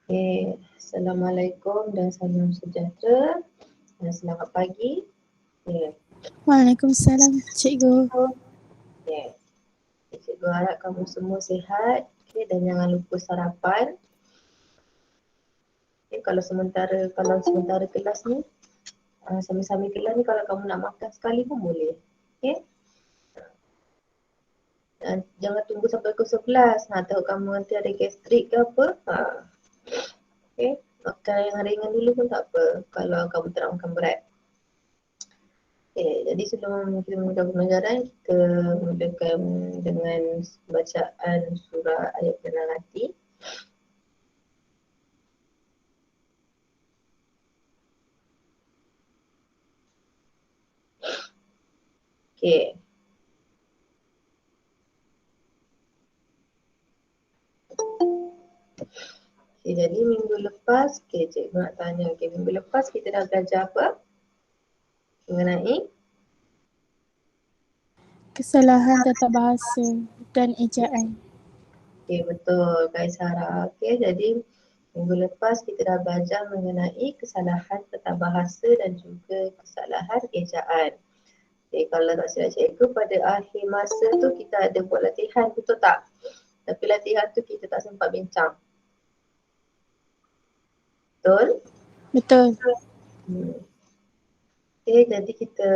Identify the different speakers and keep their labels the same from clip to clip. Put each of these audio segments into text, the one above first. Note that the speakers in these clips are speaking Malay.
Speaker 1: Okay. Assalamualaikum dan salam sejahtera dan selamat pagi. Okay.
Speaker 2: Waalaikumsalam, Cikgu.
Speaker 1: Okay. Cikgu harap kamu semua sihat, okay, dan jangan lupa sarapan. Okay, kalau sementara kelas ni, sambil-sambil kelas ni kalau kamu nak makan sekali pun boleh. Okay. Dan jangan tunggu sampai pukul 11. Tahu kamu nanti ada gastrik ke apa. Okay. Makan yang ringan dulu pun tak apa kalau kamu tak nak makan berat. Okay, jadi sebelum kita mulakan pembelajaran, kita mulakan dengan bacaan surah ayat kenal hati. Okay. Okay, jadi minggu lepas, cikgu nak tanya, minggu lepas kita dah belajar apa? Mengenai
Speaker 2: Kesalahan tata bahasa dan ejaan.
Speaker 1: Okay, betul Kak Sarah. Okay, jadi minggu lepas kita dah belajar mengenai kesalahan tata bahasa dan juga kesalahan ejaan. Okay, kalau tak silap cikgu, pada akhir masa tu kita ada buat latihan, betul tak? Tapi latihan tu kita tak sempat bincang. Betul?
Speaker 2: Betul.
Speaker 1: Okay, jadi kita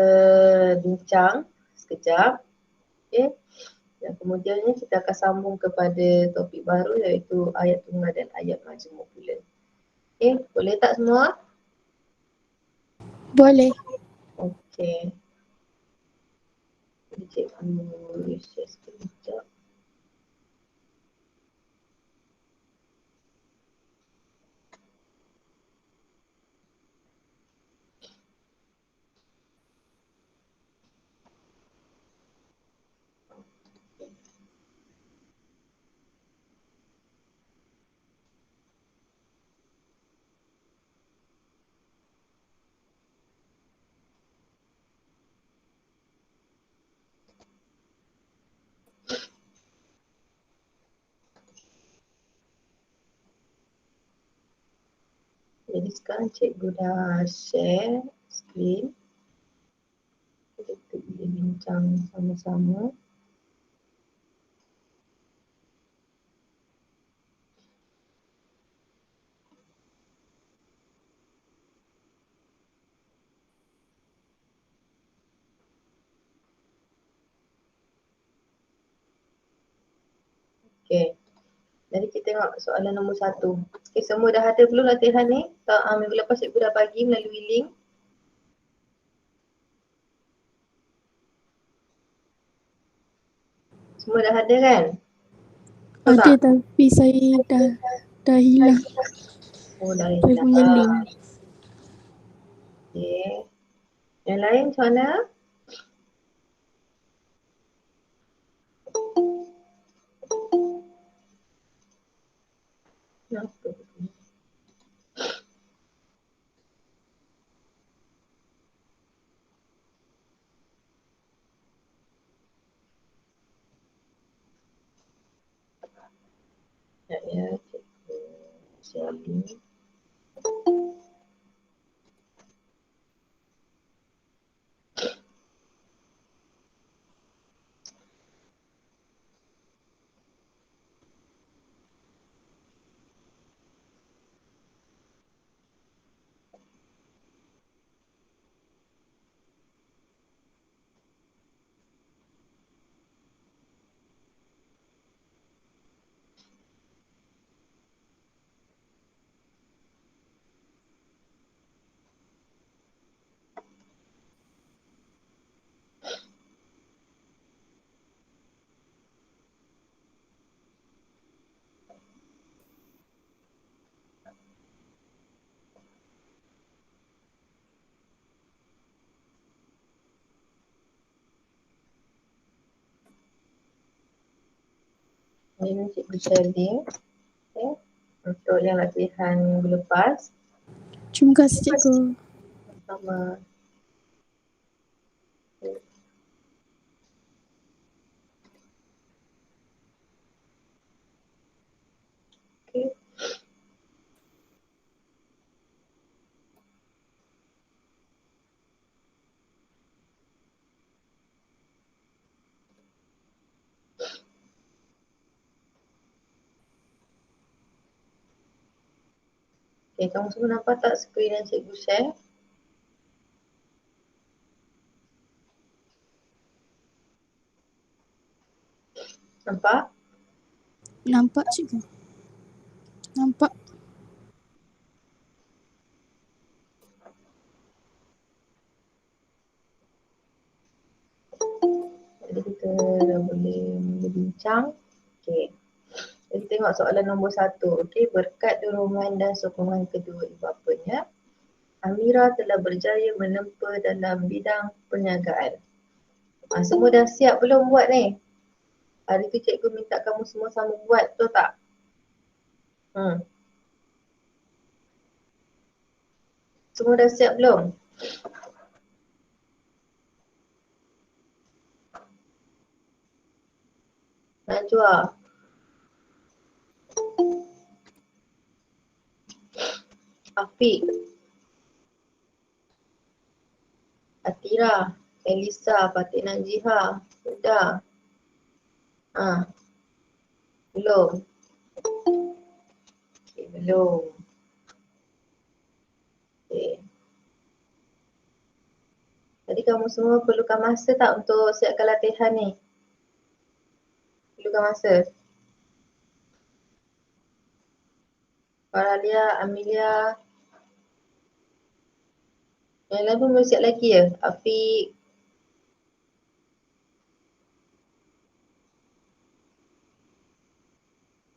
Speaker 1: bincang sekejap. Okay. Dan kemudiannya kita akan sambung kepada topik baru iaitu ayat tunggal dan ayat majmuk pula. Okay, boleh tak semua?
Speaker 2: Boleh.
Speaker 1: Okay. Jadi cikgu share sekejap. Jadi sekarang cikgu dah share screen. Kita boleh bincang sama-sama. Okay. Jadi kita tengok soalan nombor 1. Okay, semua dah ada belum latihan ni? Minggu lepas cikgu dah bagi melalui link. Semua dah ada kan? Betul
Speaker 2: Ada
Speaker 1: tak?
Speaker 2: tapi saya dah hilang.
Speaker 1: Oh, dah
Speaker 2: Saya
Speaker 1: hilang.
Speaker 2: punya link.
Speaker 1: Okay. Yang lain macam mana? Kenapa? Sekejap ya, cikgu share link. Ini cikgu share link. Okay. Untuk yang latihan minggu lepas.
Speaker 2: Terima kasih, Cikgu.
Speaker 1: Sama. Okay. Okay, kamu semua nampak tak skrin yang cikgu share? Nampak?
Speaker 2: Nampak cikgu. Nampak.
Speaker 1: Jadi kita dah boleh berbincang. Okay. Jadi tengok soalan nombor 1. Okay. Berkat dorongan dan sokongan kedua ibu bapanya, Amira telah berjaya menempa dalam bidang perniagaan. Semua dah siap belum buat ni? Hari tu cikgu minta kamu semua sama buat, betul tak? Semua dah siap belum? Najwa. Afiq. Atira. Elisa. Fatih Najiha. Sudah. Belum. Okay, belum. Okay. Jadi kamu semua perlukan masa tak untuk siapkan latihan ni? Perlukan masa? Faralia, Amelia. Yang lain pun belum siap lagi ya? Afiq.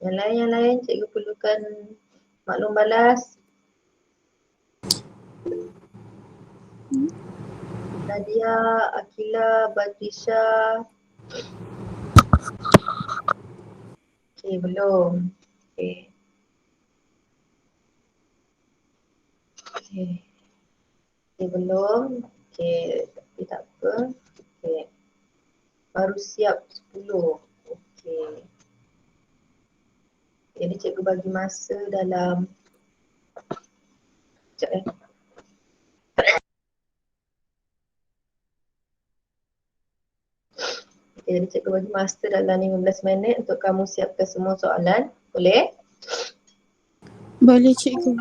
Speaker 1: Yang lain cikgu perlukan maklum balas. Nadia, Akila, Badrisha. Okay, belum. Okay. Okay. Okay, belum. Okay, tapi tak apa. Okay. Baru siap 10. Okay. Jadi cikgu bagi masa dalam sekejap Okay, jadi cikgu bagi masa dalam 15 minit untuk kamu siapkan semua soalan. Boleh?
Speaker 2: Boleh cikgu.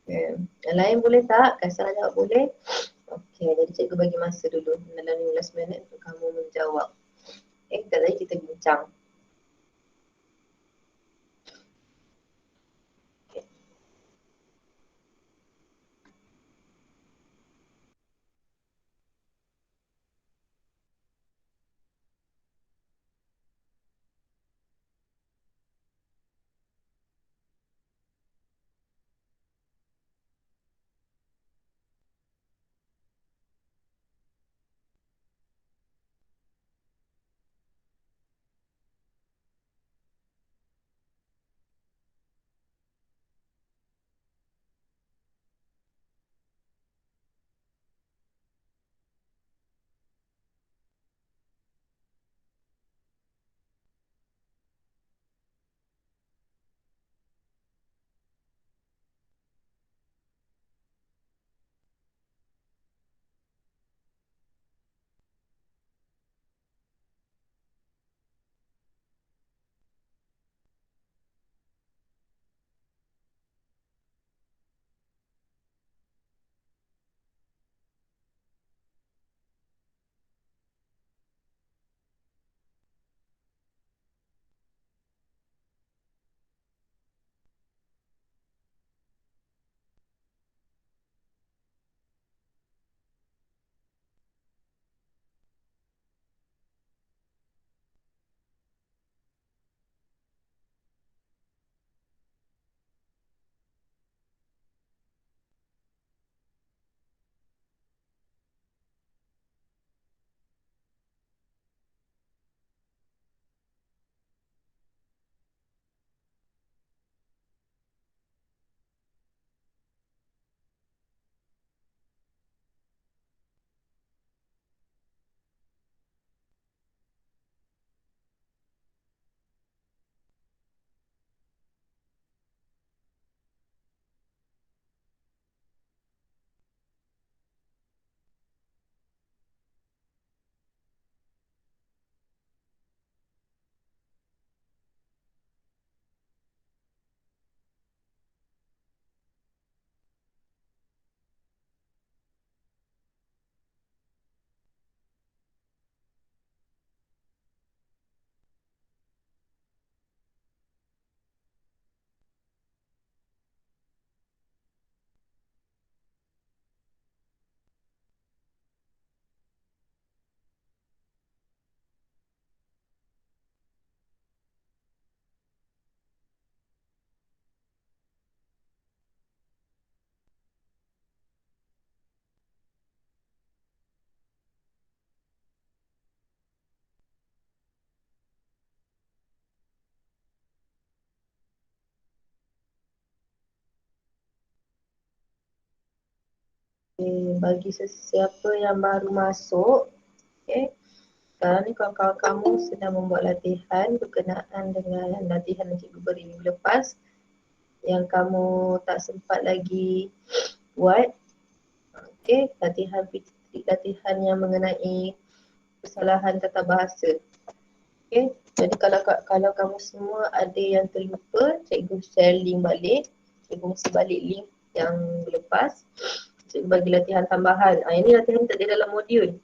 Speaker 1: Okay. Yang lain boleh tak? Kasar jawab boleh. Okay, jadi cikgu bagi masa dulu dalam 15 minit untuk kamu menjawab. Okay, tadi kita bincang. Bagi sesiapa yang baru masuk, okay, sekarang ni kawan-kawan kamu sedang membuat latihan berkenaan dengan latihan yang cikgu beri minggu lepas yang kamu tak sempat lagi buat. Okay, latihan yang mengenai kesalahan tata bahasa. Okay, jadi kalau kamu semua ada yang terlupa, cikgu share link balik. Cikgu mesti balik link yang lepas. Cikgu bagi latihan tambahan. Ini latihan tak ada dalam modul.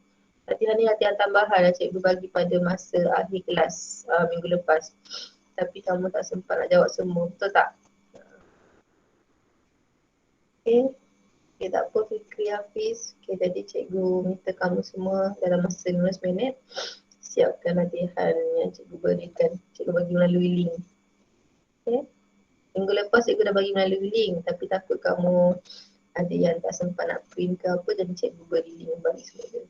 Speaker 1: Latihan ni latihan tambahan yang cikgu bagi pada masa akhir kelas minggu lepas. Tapi kamu tak sempat nak jawab semua, betul tak? Okay. Okay, tak apa Fikri Hafiz. Okay, jadi cikgu minta kamu semua dalam masa 15 minit siapkan latihan yang cikgu berikan. Cikgu bagi melalui link. Okay. Minggu lepas cikgu dah bagi melalui link tapi takut kamu ada yang tak sempat nak print ke apa, jadi cikgu beri link balik semula.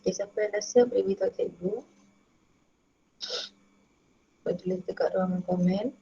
Speaker 1: Okay, siapa yang dah siap boleh beritahu cikgu. Boleh tulis dekat ruangan komen.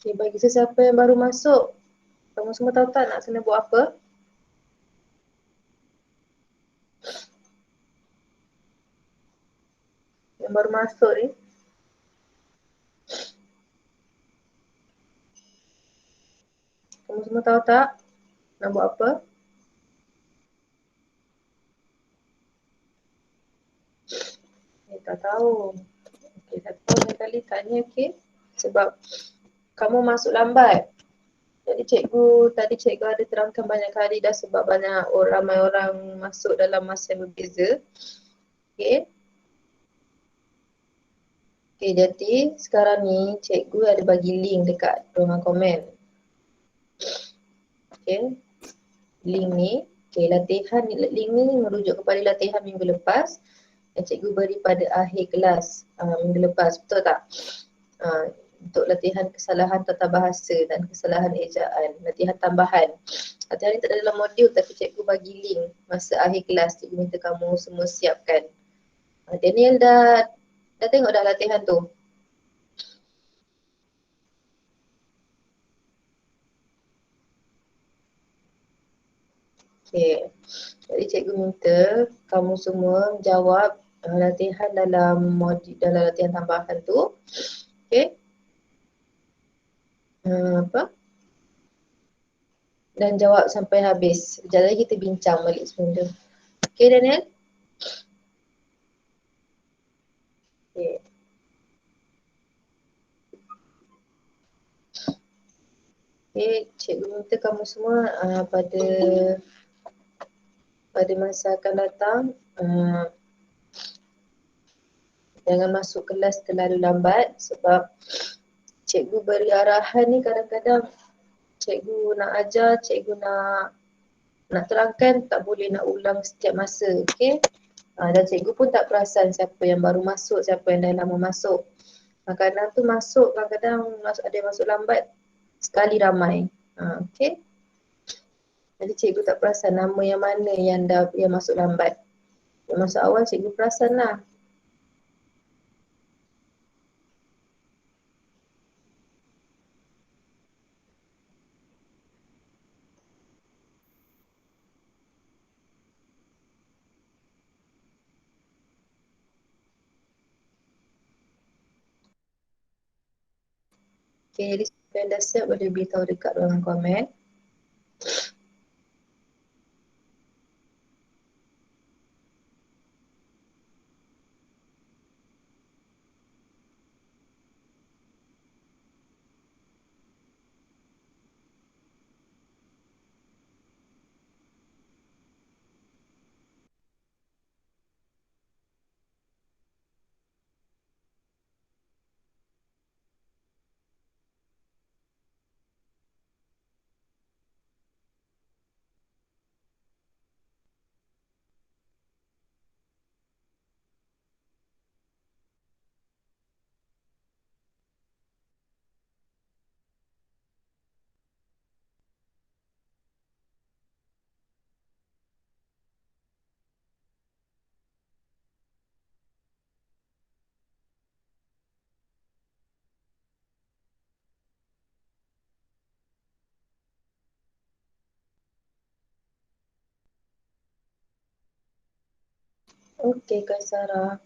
Speaker 1: Okay, bagi sesiapa yang baru masuk, kamu semua tahu tak nak kena buat apa? Yang baru masuk ni. Kamu semua tahu tak nak buat apa? Tak tahu. Okay, satu tahun kali tanya, okay. Sebab kamu masuk lambat. Jadi tadi cikgu ada terangkan banyak kali dah sebab ramai orang masuk dalam masa yang berbeza. Okay. Okay, jadi sekarang ni cikgu ada bagi link dekat ruangan komen. Okay. Link ni, okay, link ni merujuk kepada latihan minggu lepas yang cikgu beri pada akhir kelas minggu lepas, betul tak? Untuk latihan kesalahan tata bahasa dan kesalahan ejaan, latihan tambahan. Latihan ni tak ada dalam modul tapi cikgu bagi link masa akhir kelas, cikgu minta kamu semua siapkan. Daniel dah tengok dah latihan tu? Okay. Jadi cikgu minta kamu semua jawab latihan dalam latihan tambahan tu. Okay. Apa? Dan jawab sampai habis. Sekejap lagi kita bincang balik semula. Okay, Daniel? Okay. Okay, cikgu minta kamu semua pada masa akan datang jangan masuk kelas terlalu lambat sebab cikgu beri arahan ni kadang-kadang cikgu nak ajar, cikgu nak terangkan tak boleh nak ulang setiap masa, okey? Dan cikgu pun tak perasan siapa yang baru masuk, siapa yang dah lama masuk. Kadang-kadang tu masuk, kadang-kadang ada yang masuk lambat sekali ramai. Okey? Jadi cikgu tak perasan nama yang mana yang masuk lambat. Yang masuk awal cikgu perasan lah. Okay, jadi siapa yang dah siap boleh beritahu dekat ruangan komen. Okey, Kak Sarah.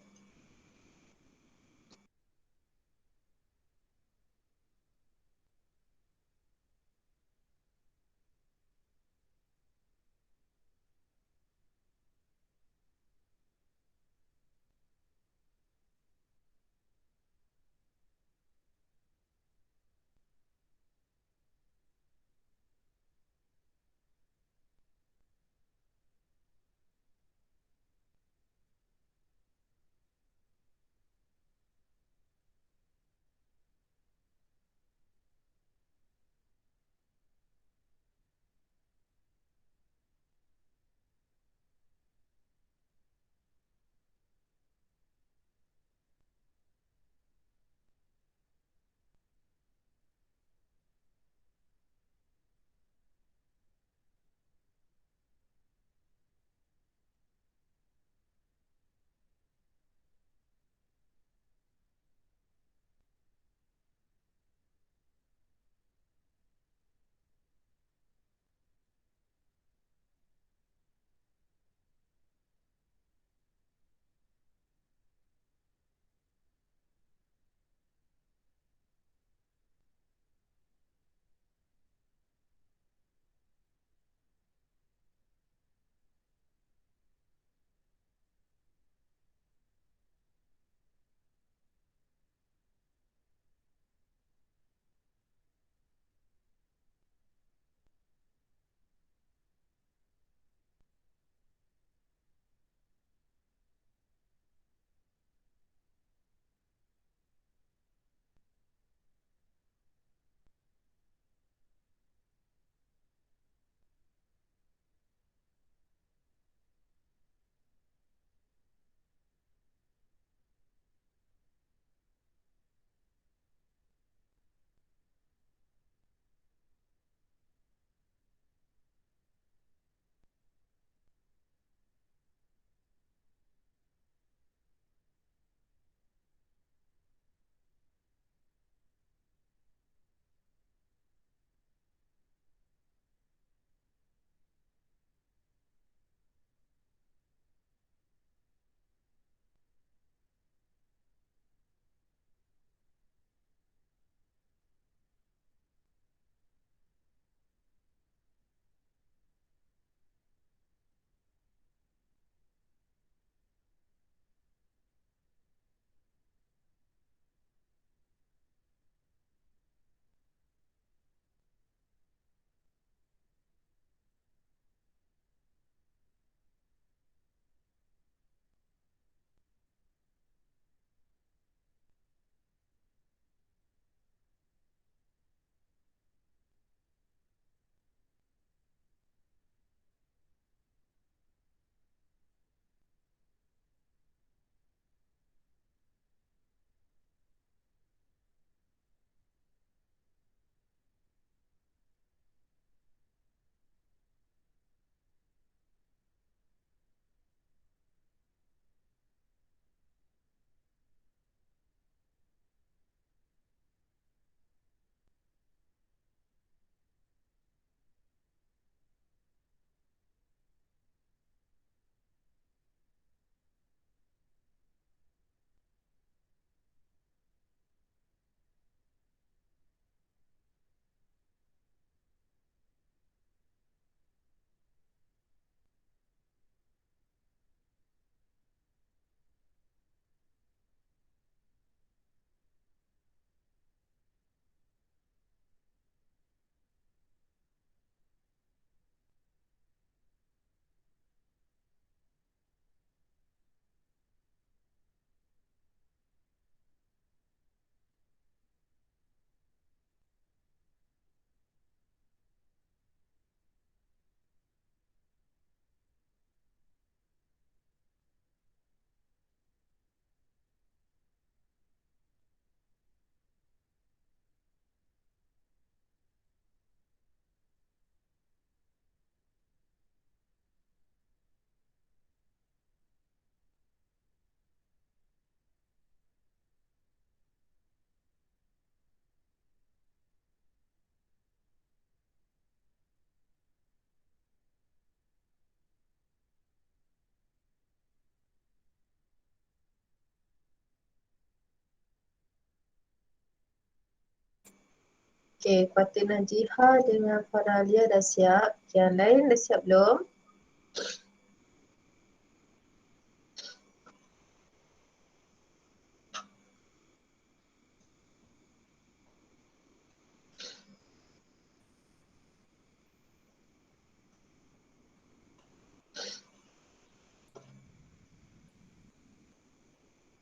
Speaker 1: Okay, Fatin Najiha dengan Faralia dah siap. Yang lain dah siap belum?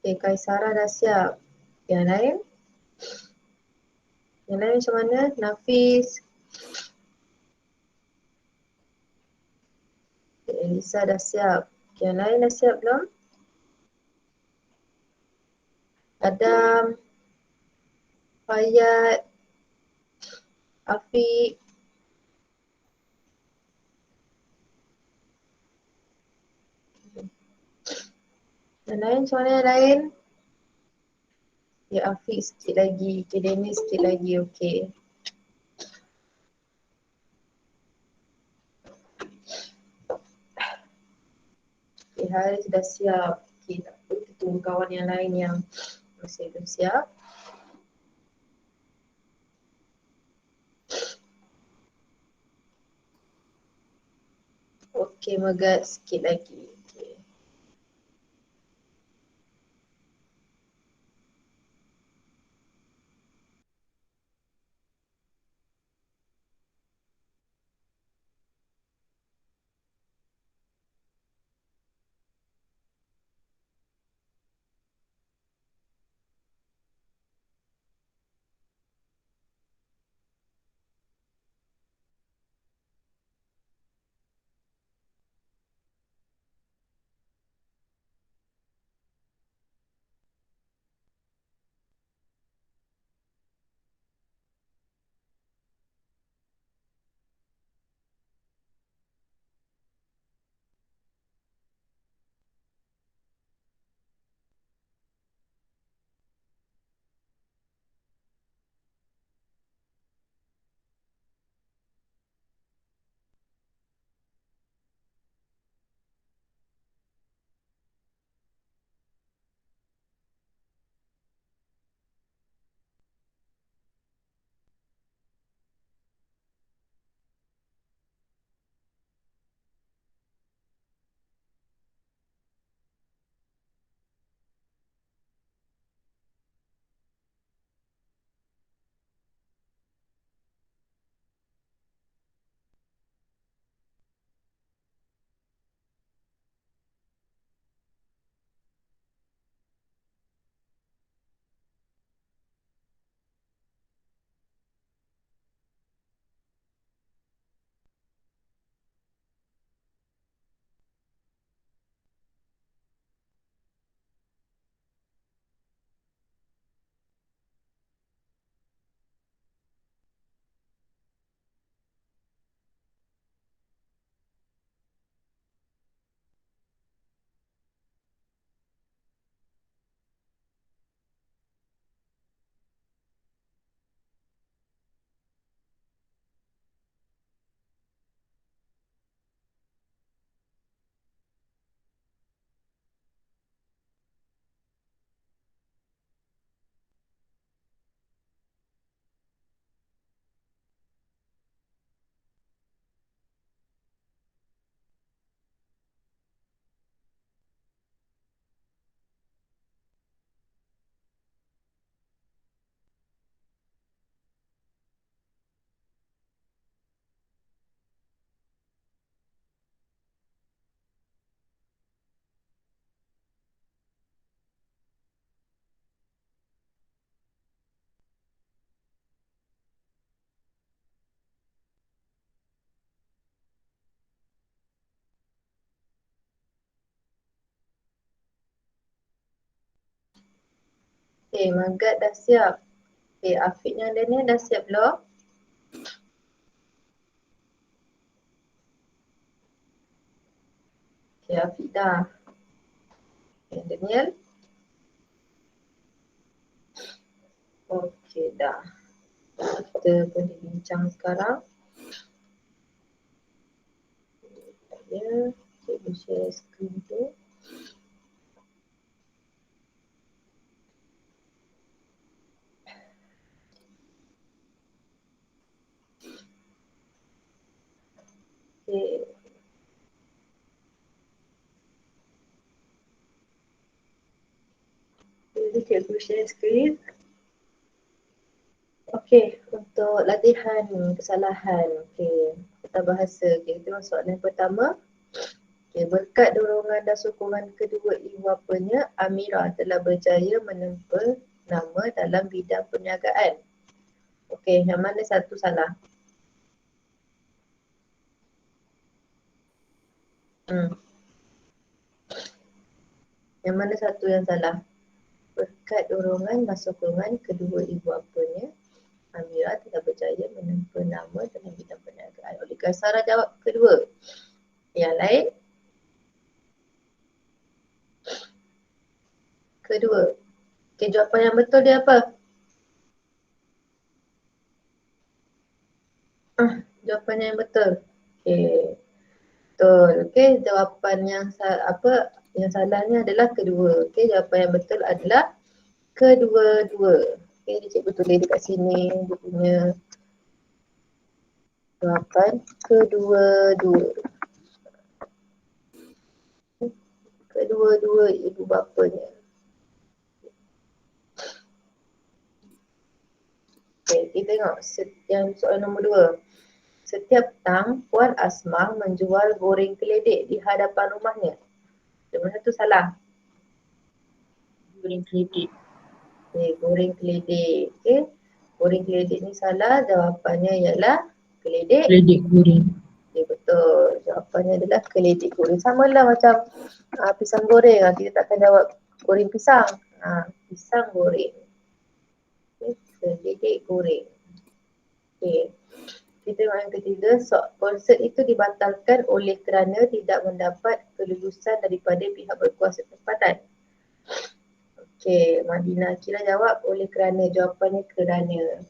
Speaker 1: Okay, Kaisara dah siap. Yang lain? Yang lain macam mana? Nafis. Okay, Elisa dah siap. Yang lain dah siap belum? Adam, Fayat, Afiq. Yang lain macam mana yang lain? Ya, Afiq sikit lagi. Okay, Dennis sikit lagi. Okay. Okay, Haris dah siap. Okay, tak apa. Kita tunggu kawan yang lain yang masih belum siap. Okay, Megat sikit lagi. Okay. Okay, Megat dah siap. Okay, Afiq dengan Daniel dah siap belum? Okay, Afiq dah. Okay, Daniel? Okay, dah. Kita boleh bincang sekarang. Ya, cikgu share screen tu. Okay. Jadi cikgu share screen. Okey, untuk latihan kesalahan. Okey, kita bahasa. Okey, kita masuk soalan pertama. Okey, berkat dorongan dan sokongan kedua ibu bapanya, Amira telah berjaya menempa nama dalam bidang perniagaan. Okey, yang mana satu salah? Yang mana satu yang salah? Berkat dorongan dan sokongan kedua ibu bapanya, Amira telah berjaya menempa nama dalam bidang perniagaan. Oleh kerana Sarah jawab kedua. Yang lain? Kedua. Okey, jawapan yang betul dia apa? Jawapan yang betul. Okey. Betul. Okey, jawapan yang yang salahnya adalah kedua. Okey, jawapan yang betul adalah kedua-dua. Okey, cikgu tulis dekat sini dia punya jawapan kedua-dua. Kedua-dua ibu bapanya. Okey, kita tengok yang soalan nombor 2. Setiap petang, Puan Asmah menjual goreng keledek di hadapan rumahnya. Yang mana tu salah?
Speaker 2: Goreng keledek.
Speaker 1: Okey, goreng keledek. Okey, goreng keledek ni salah. Jawapannya ialah keledek.
Speaker 2: Keledek goreng.
Speaker 1: Okey, betul. Jawapannya adalah keledek goreng. Sama lah macam pisang goreng. Kita takkan jawab goreng pisang. Pisang goreng. Okey, keledek goreng. Okey. Kita tengok yang ketiga, konsert itu dibatalkan oleh kerana tidak mendapat kelulusan daripada pihak berkuasa tempatan. Okey, Madina Akila jawab oleh kerana. Jawapannya kerana.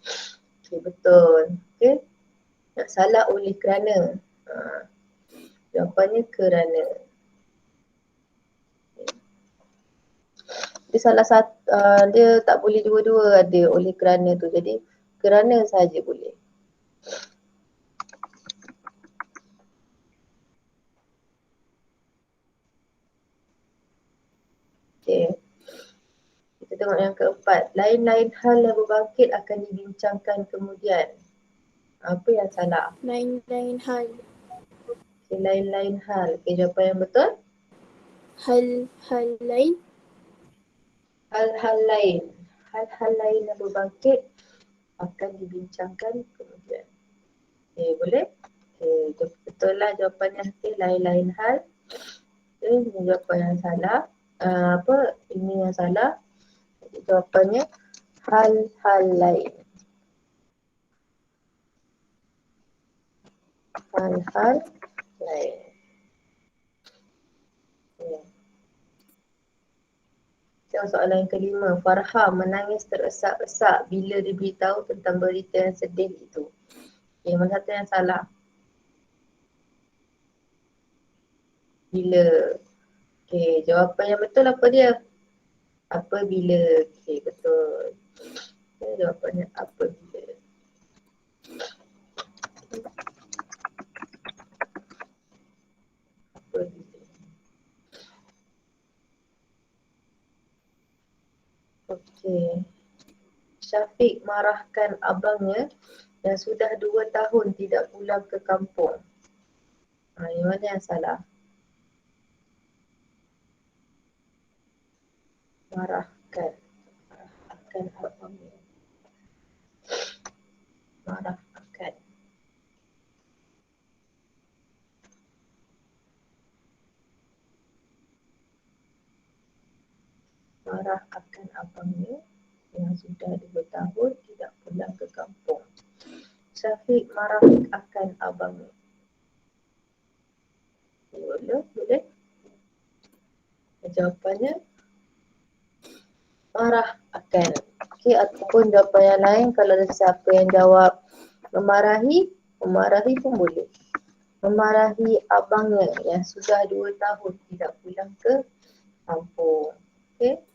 Speaker 1: Okey, betul. Okey. Tak salah oleh kerana. Jawapannya kerana. Dia salah satu, dia tak boleh dua-dua ada oleh kerana tu. Jadi kerana saja boleh. Okey. Kita tengok yang keempat. Lain-lain hal yang berbangkit akan dibincangkan kemudian. Apa yang salah?
Speaker 2: Lain-lain hal.
Speaker 1: Okay, lain-lain hal. Okay, jawapan yang betul?
Speaker 2: Hal-hal lain.
Speaker 1: Hal-hal lain. Hal-hal lain yang berbangkit akan dibincangkan kemudian. Okay, boleh? Okay, betul lah jawapannya. Okay, lain-lain hal. Okay, ini jawapan yang salah. Ini yang salah. Okay, jawapannya hal-hal lain. Hal-hal lain. Okay. Soalan yang kelima, Farha menangis teresak-esak bila diberitahu tentang berita yang sedih itu. Okay, mana satu yang salah? Bila. Okay, jawapan yang betul apa dia? Apabila. Okay, betul. Okay, jawapannya apabila. Apabila. Okay. Syafiq marahkan abangnya yang sudah 2 tahun tidak pulang ke kampung. Yang mana yang salah? Marahkan. Marahkan abangnya. Marahkan. Marah akan abangnya yang sudah 2 tahun tidak pulang ke kampung. Syafiq marah akan abangnya. Boleh? Jawapannya marah akan. Okey, ataupun jawapan yang lain kalau ada siapa yang jawab memarahi pun boleh. Memarahi abangnya yang sudah 2 tahun tidak pulang ke kampung. Okey.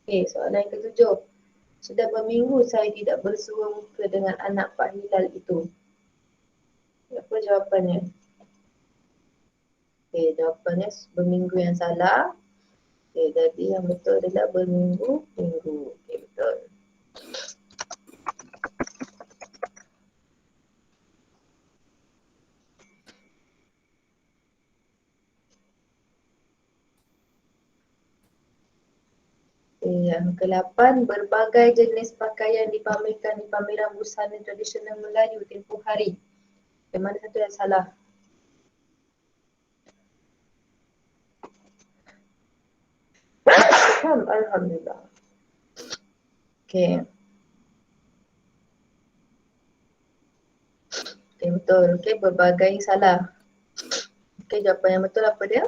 Speaker 1: Okey, soalan yang ketujuh. Sudah berminggu saya tidak bersua muka dengan anak Pak Hilal itu. Apa jawapannya? Okey, jawapannya berminggu yang salah. Okey, jadi yang betul adalah berminggu-minggu. Okey, betul. Yang ke-8, berbagai jenis pakaian dipamerkan di pameran busana tradisional Melayu tempoh hari. Yang mana satu yang salah? Alhamdulillah. Okey. Okey, betul. Okey, berbagai salah. Okey, jawapan yang betul apa dia?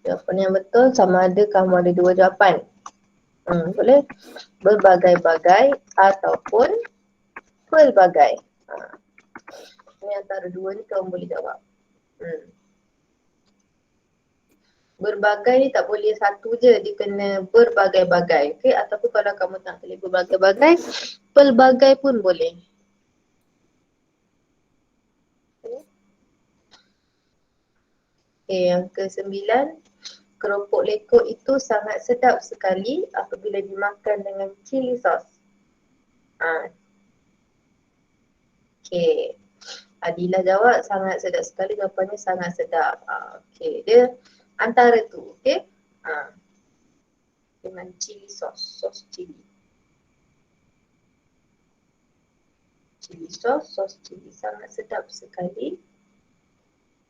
Speaker 1: Jawapan yang betul sama ada kamu ada dua jawapan. Boleh berbagai-bagai ataupun pelbagai. Ini antara dua ni kamu boleh jawab. Berbagai ni tak boleh satu je, dia kena berbagai-bagai. Okey, ataupun kalau kamu tak boleh berbagai-bagai, pelbagai pun boleh. Okey, yang ke-9, keropok lekuk itu sangat sedap sekali apabila dimakan dengan cili sos. Okey. Adilah jawab sangat sedap sekali, jawapannya sangat sedap. Okey, dia antara tu, okey. Dengan cili sos, sos cili. Cili sos, sos cili sangat sedap sekali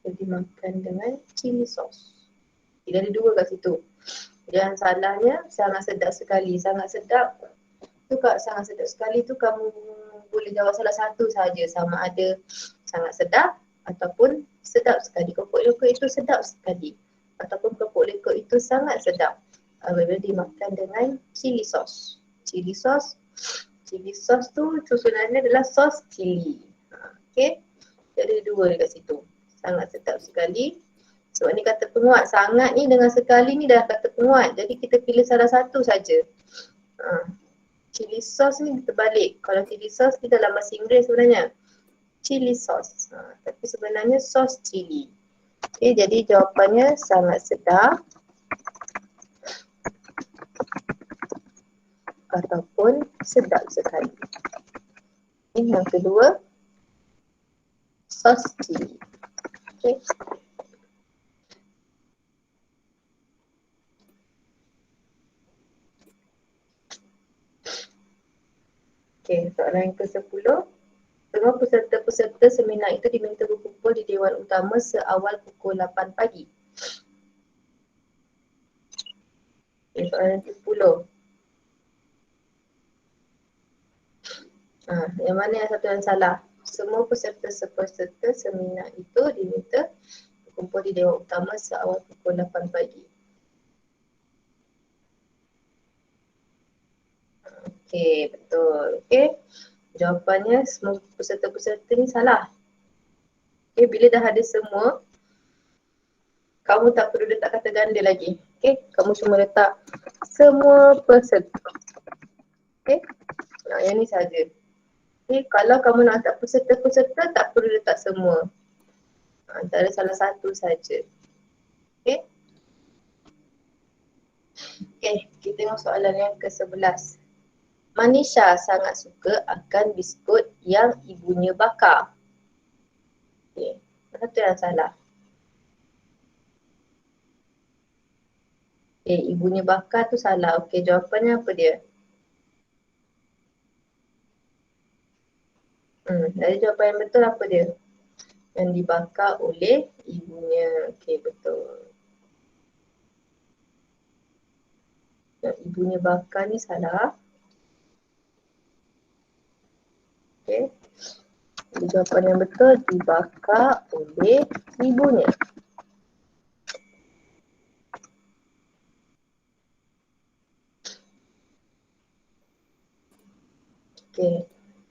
Speaker 1: jadi makan dengan cili sos. Dia ada dua kat situ. Yang salahnya sangat sedap sekali, sangat sedap. Tu kat sangat sedap sekali tu kamu boleh jawab salah satu saja, sama ada sangat sedap ataupun sedap sekali. Keropok lekuk itu sedap sekali ataupun keropok lekuk itu sangat sedap apabila dimakan dengan cili sos. Cili sos tu susunannya adalah sos cili. Okey. Jadi dua dekat situ. Sangat sedap sekali. Sebab ni kata penguat. Sangat ni dengan sekali ni dah kata penguat. Jadi kita pilih salah satu saja. Chili sauce ni terbalik. Kalau chili sauce ni dalam bahasa Inggeris sebenarnya chili sauce. Tapi sebenarnya sos cili. Okay, jadi jawapannya sangat sedap ataupun sedap sekali. Ini yang kedua, sos cili. Okay. Okay, soalan yang ke-10. Semua peserta-peserta seminar itu diminta berkumpul di Dewan Utama seawal pukul 8 pagi. Okay, soalan yang ke-10. Yang mana yang satu yang salah? Semua peserta-peserta seminar itu diminta berkumpul di Dewan Utama seawal pukul 8 pagi. Okey, betul. Okey. Jawapannya semua peserta-peserta ni salah. Okey, bila dah ada semua, kamu tak perlu letak kata ganda lagi. Okey, kamu cuma letak semua peserta. Okey. Yang ni saja. Okey, kalau kamu nak letak peserta-peserta tak perlu letak semua. Antara salah satu saja. Okey. Okey, kita tengok soalan yang ke-11. Manisha sangat suka akan biskut yang ibunya bakar. Okey, satu yang salah. Okey, ibunya bakar tu salah. Okey, jawapannya apa dia? Jadi jawapan yang betul apa dia? Yang dibakar oleh ibunya. Okey, betul. Yang ibunya bakar ni salah. Okey. Jadi jawapan yang betul dibakar oleh ibunya. Okey.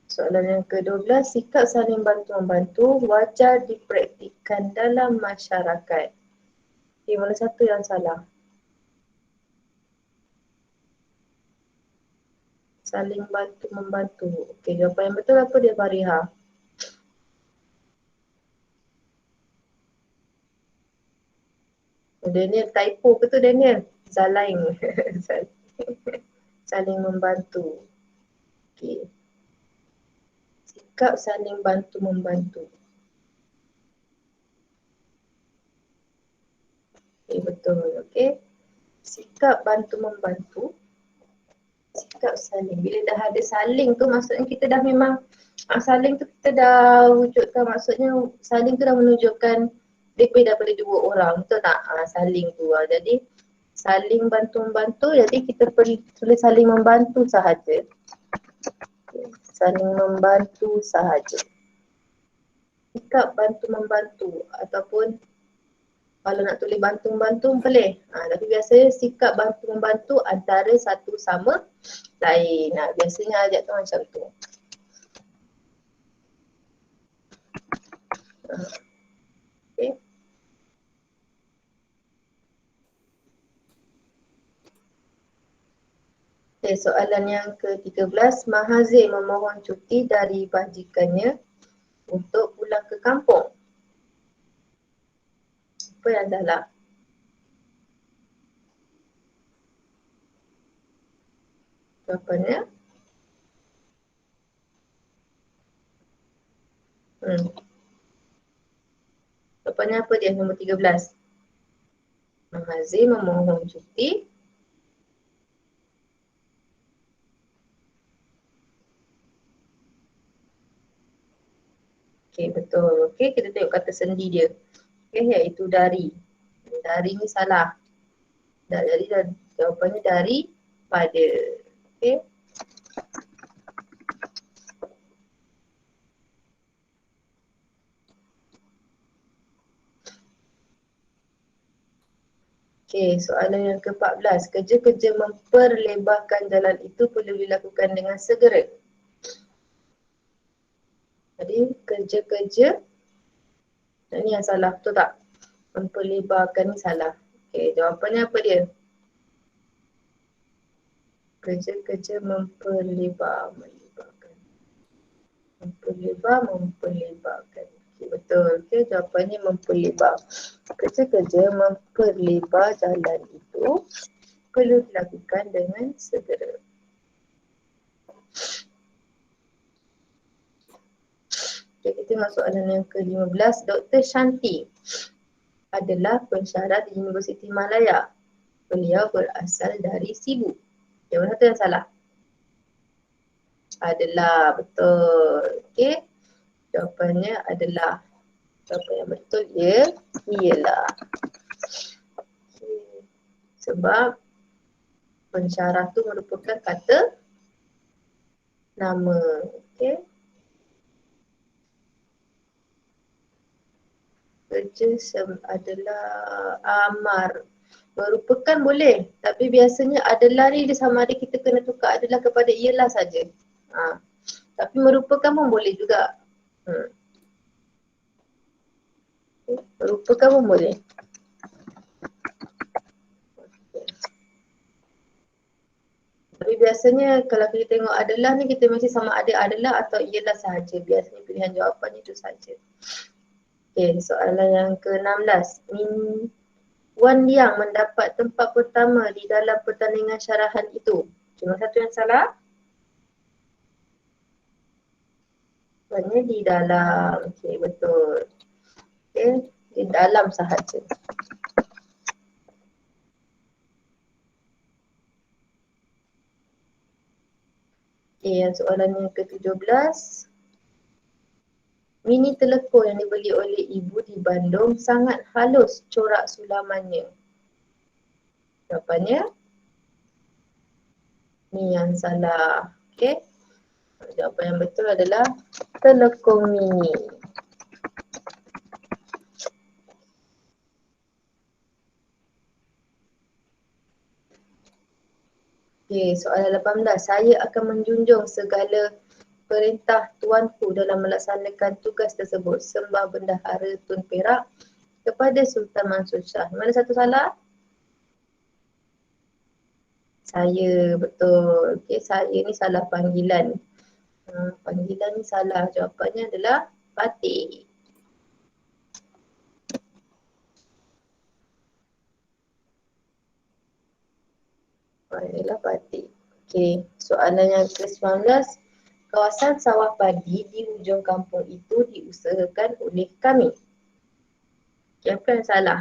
Speaker 1: Soalan yang ke-12, sikap saling bantu-membantu wajar dipraktikkan dalam masyarakat. Okey, mana satu yang salah? Saling bantu membantu. Okey, jawapan yang betul apa dia, Fariha? Daniel typo ke tu, Daniel? Zalaing. Saling membantu. Okey. Sikap saling bantu membantu. Okey, betul. Okey. Sikap bantu membantu. Sikap saling. Bila dah ada saling tu maksudnya kita dah memang saling tu kita dah wujudkan, maksudnya saling tu dah menunjukkan lebih daripada dua orang, betul tak? Saling tu. Jadi saling bantu-membantu, jadi kita perlu tulis saling membantu sahaja. Saling membantu sahaja. Sikap bantu-membantu ataupun kalau nak tulis bantu-membantu boleh. Tapi biasanya sikap bantu-membantu antara satu sama lain. Biasanya ajak tu macam tu. Okay. Okay, soalan yang ke-13. Mahazir memohon cuti dari bajikannya untuk pulang ke kampung. Apa yang salah? Jawapannya? Jawapannya apa dia, nombor 13? Mahazir memohon cuti. Okay, betul. Okay, kita tengok kata sendi dia. Okay, iaitu dari. Dari ni salah. Dari jawapannya dari pada. Okay. Okay, soalan yang ke-14. Kerja-kerja memperlebarkan jalan itu perlu dilakukan dengan segera. Jadi kerja-kerja, ini yang salah, betul tak? Memperlebarkan ni salah. Okay, jawapannya apa dia? Kerja-kerja memperlebarkan. Memperlebarkan. Okay, betul. Okay, jawapannya memperlebar. Kerja-kerja memperlebar jalan itu perlu dilakukan dengan segera. Okay, kita masuk soalan yang ke-15. Dr. Shanti adalah pensyarat di Universiti Malaya. Beliau berasal dari Sibu. Yang mana tu yang salah? Adalah, betul. Okey. Jawapannya adalah. Jawapan yang betul ialah. Okay. Sebab pensyarah tu merupakan kata nama. Okey. Kerja adalah amar. Merupakan boleh, tapi biasanya adalah ni dia sama ada kita kena tukar adalah kepada ialah saja. Tapi merupakan pun boleh juga. Merupakan pun boleh. Tapi biasanya kalau kita tengok adalah ni kita mesti sama ada adalah atau ialah sahaja. Biasanya pilihan jawapan itu sahaja. Okay, soalan yang ke-16. Wan Liang mendapat tempat pertama di dalam pertandingan syarahan itu. Cuma satu yang salah. Sebenarnya di dalam. Okay, betul. Okay, di dalam sahaja. Okay, yang soalan yang ke-17. Mini telekor yang dibeli oleh ibu di Bandung sangat halus corak sulamannya. Jawapannya? Ni yang salah. Okay. Jawapan yang betul adalah telekor mini. Okay, soalan 18. Saya akan menjunjung segala perintah tuanku dalam melaksanakan tugas tersebut. Sembah Bendahara Tun Perak kepada Sultan Mansur Shah. Mana satu salah? Saya, betul. Okey, saya ni salah panggilan. Panggilan ni salah. Jawapannya adalah batik. Adalah batik. Okey, soalan yang ke-19. Kawasan sawah padi di hujung kampung itu diusahakan oleh kami. Siapa yang salah?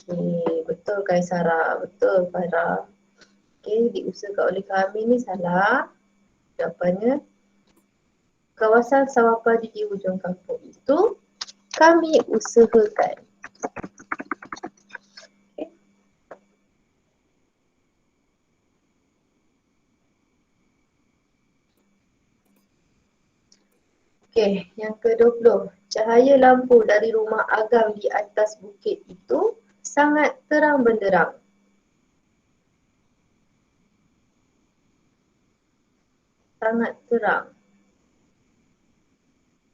Speaker 1: Okey, betul Kaisara. Betul Farah. Okey, diusahakan oleh kami ni salah. Jawapannya, kawasan sawah padi di hujung kampung itu kami usahakan. Okey. Okey, yang ke-20. Cahaya lampu dari rumah Agam di atas bukit itu sangat terang benderang. Sangat terang.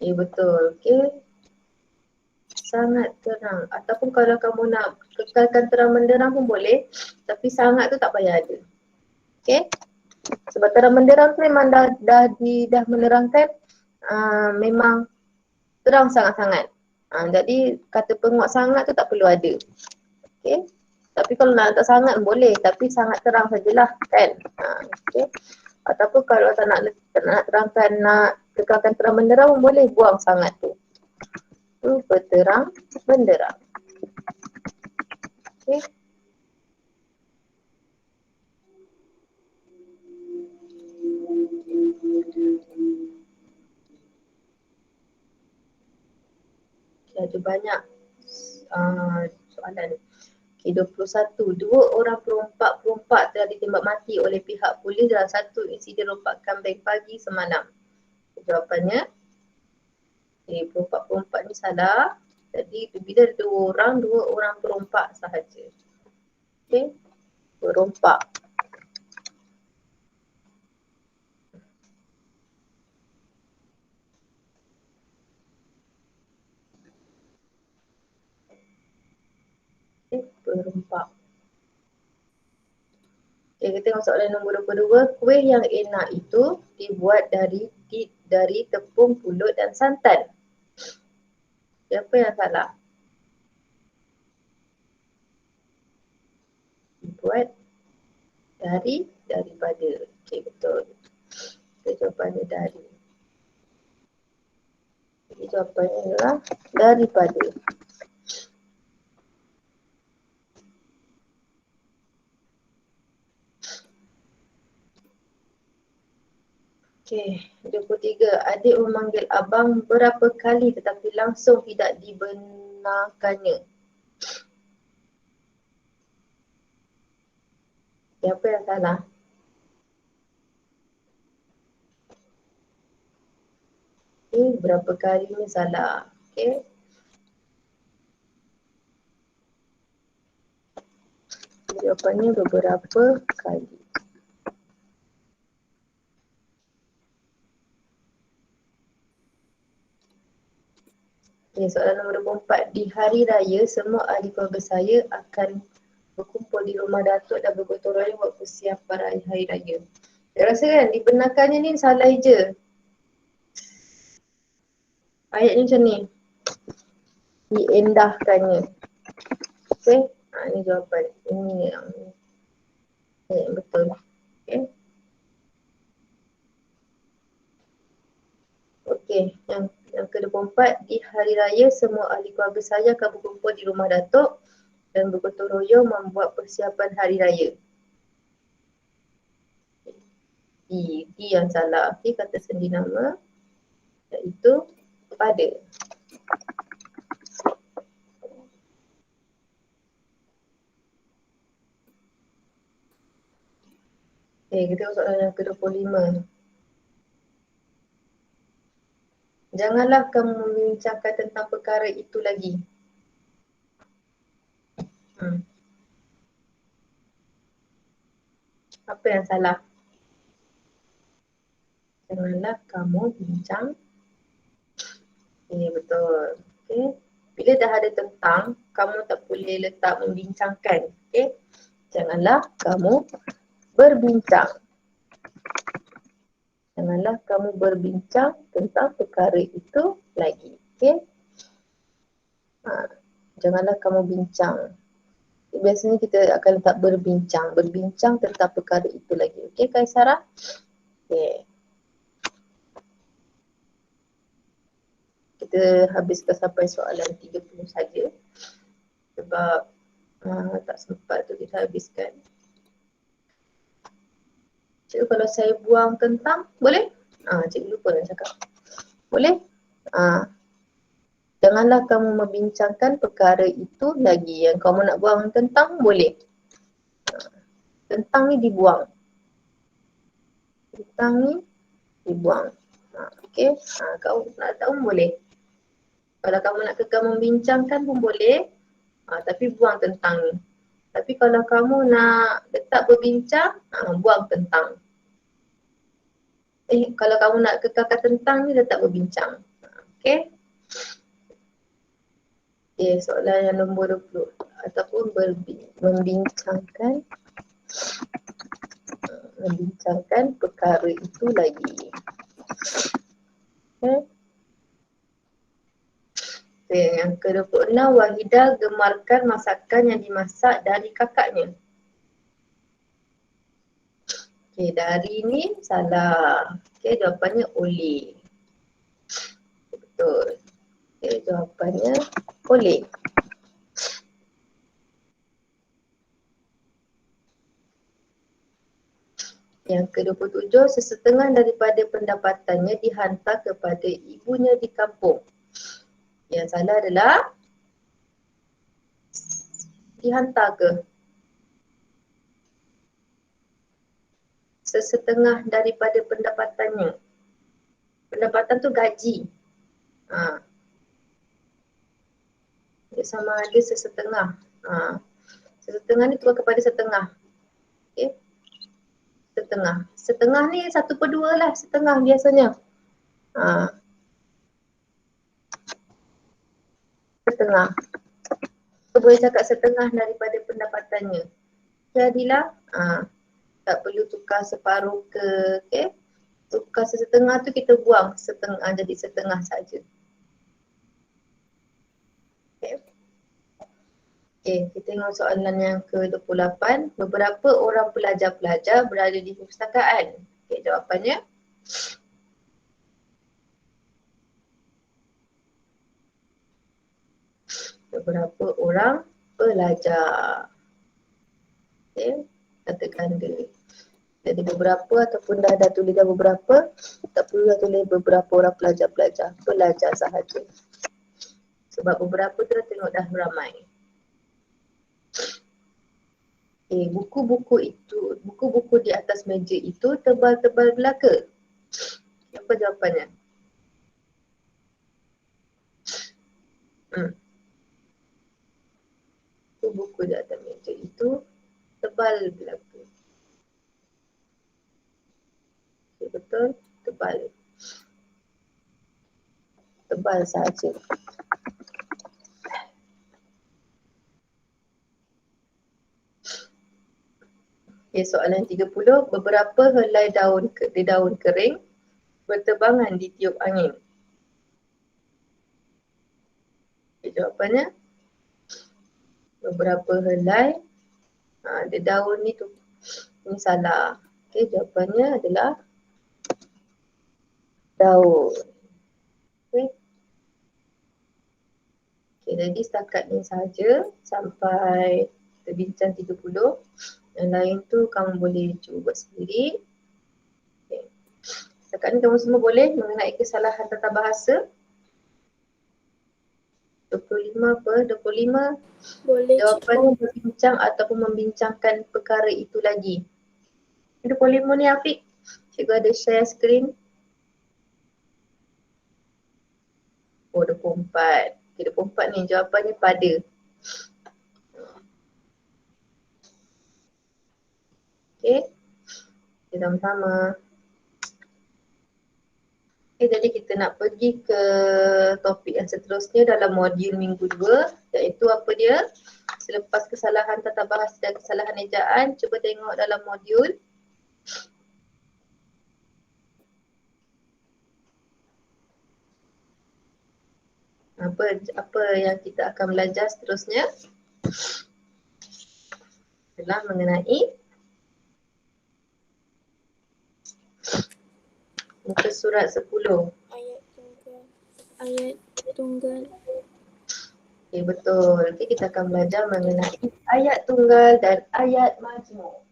Speaker 1: Betul. Okey. Sangat terang. Ataupun kalau kamu nak kekalkan terang benderang pun boleh. Tapi sangat tu tak payah ada. Okey. Sebab terang benderang tu memang dah menerangkan memang terang sangat-sangat. Jadi kata penguat sangat tu tak perlu ada. Okey. Tapi kalau nak letak sangat boleh, tapi sangat terang sajalah kan. Okey. Ataupun kalau tak nak terangkan, nak kekalkan terang benderang pun boleh, buang sangat tu. Tu berterang benderang. Okey. Ada banyak soalan. Okay, 21. Dua orang perompak telah ditembak mati oleh pihak polis dalam satu insiden rompakan bank pagi semalam. Jawapannya, perompak ni salah. Jadi bila ada dua orang perompak sahaja. Okey, perompak. Perompak. Okay, kita tengok soalan nombor 22. Kuih yang enak itu dibuat dari tepung, pulut dan santan. Siapa yang salah? Dibuat daripada. Okey, betul. Okay, jawapannya dari. Jadi jawapannya adalah daripada. Okey, 23. Adik memanggil abang berapa kali tetapi langsung tidak dibenarkannya. Siapa yang salah? Berapa kali ni salah. Okey. Jawapannya beberapa kali. Soalan nombor 24. Di hari raya, semua ahli keluarga saya akan berkumpul di rumah datuk dan bergotong royong buat persiapan hari raya. Saya rasa kan dibenarkannya ni salah je. Ayat ni macam ni. Diendahkannya. Okey. Ini jawapan. Ini yang betul. Okey. Okey. Yang ke-24. Di hari raya, semua ahli keluarga saya akan berkumpul di rumah datuk dan bergotong royong membuat persiapan hari raya. Di yang salah. Okey, kata sendi nama iaitu pada. Okey, kita tengok soalan yang ke-25. Janganlah kamu membincangkan tentang perkara itu lagi. Apa yang salah? Janganlah kamu bincang. Betul. Okey. Bila dah ada tentang, kamu tak boleh letak membincangkan. Okay. Janganlah kamu berbincang. Janganlah kamu berbincang tentang perkara itu lagi. Okay. Janganlah kamu bincang. Biasanya kita akan letak berbincang. Berbincang tentang perkara itu lagi. Okay, Kaisara? Okay. Kita habiskan sampai soalan 30 saja. Sebab tak sempat tu kita habiskan. Cikgu kalau saya buang tentang, boleh? Cikgu lupa nak cakap. Boleh? Janganlah kamu membincangkan perkara itu lagi. Yang kamu nak buang tentang, boleh. Tentang ni dibuang. Tentang ni dibuang. Okay. Kau nak tahu boleh. Kalau kamu nak kekal membincangkan pun boleh. Tapi buang tentang ni. Tapi kalau kamu nak letak berbincang, buang tentang. Kalau kamu nak kekalkan tentang ni, letak berbincang. Okay. Okay, soalan yang nombor 20. Ataupun membincangkan perkara itu lagi. Okay. Okay, yang ke-26, Wahidah gemarkan masakan yang dimasak dari kakaknya. Okay, dari ni salah. Okay, jawapannya oleh. Betul. Okay, jawapannya oleh. Yang ke-27, sesetengah daripada pendapatannya dihantar kepada ibunya di kampung. Yang salah adalah dihantar ke. Sesetengah daripada pendapatannya. Pendapatan tu gaji. Dia sama ada sesetengah. Sesetengah ni turun kepada setengah. Okay. Setengah. Setengah ni 1/2 lah. Setengah biasanya. Setengah. Kita boleh cakap setengah daripada pendapatannya. Jadilah tak perlu tukar separuh ke. Okay. Tukar setengah tu kita buang setengah, jadi setengah saja. Okay. Okay, kita tengok soalan yang ke-28. Beberapa orang pelajar-pelajar berada di perpustakaan. Okay, jawapannya. Beberapa orang pelajar. Okay, katakan dia. Jadi beberapa ataupun dah tulis dah beberapa, tak perlu dah tulis beberapa orang pelajar-pelajar. Pelajar sahaja. Sebab beberapa tu dah tengok dah ramai. Buku-buku itu, buku-buku di atas meja itu tebal-tebal belaka. Apa jawapannya? Buku-buku di atas meja itu tebal belaka. Betul? Tebal. Tebal sahaja. Okay, soalan 30. Beberapa helai daun kering berterbangan di tiup angin. Okay, jawapannya beberapa helai daun ni tu. Ini salah. Okay, jawapannya adalah daun. Okay. Okay, jadi setakat ni sahaja sampai kita bincang 30. Yang lain tu kamu boleh cuba buat sendiri. Okay. Setakat ni kamu semua boleh mengenai kesalahan tata bahasa. 25 apa? 25.
Speaker 2: Boleh,
Speaker 1: Jawapannya berbincang ataupun membincangkan perkara itu lagi. 25 ni Afiq. Cikgu ada share screen. Oh, 24. Okay, 24 ni jawapannya pada. Okay. Kita sama-sama. Jadi kita nak pergi ke topik yang seterusnya dalam modul minggu 2, iaitu apa dia? Selepas kesalahan tata bahasa dan kesalahan ejaan, cuba tengok dalam modul. Apa yang kita akan belajar seterusnya adalah mengenai muka surat 10.
Speaker 2: Ayat tunggal. Ayat tunggal.
Speaker 1: Okay, betul. Okay, kita akan belajar mengenai ayat tunggal dan ayat majmuk.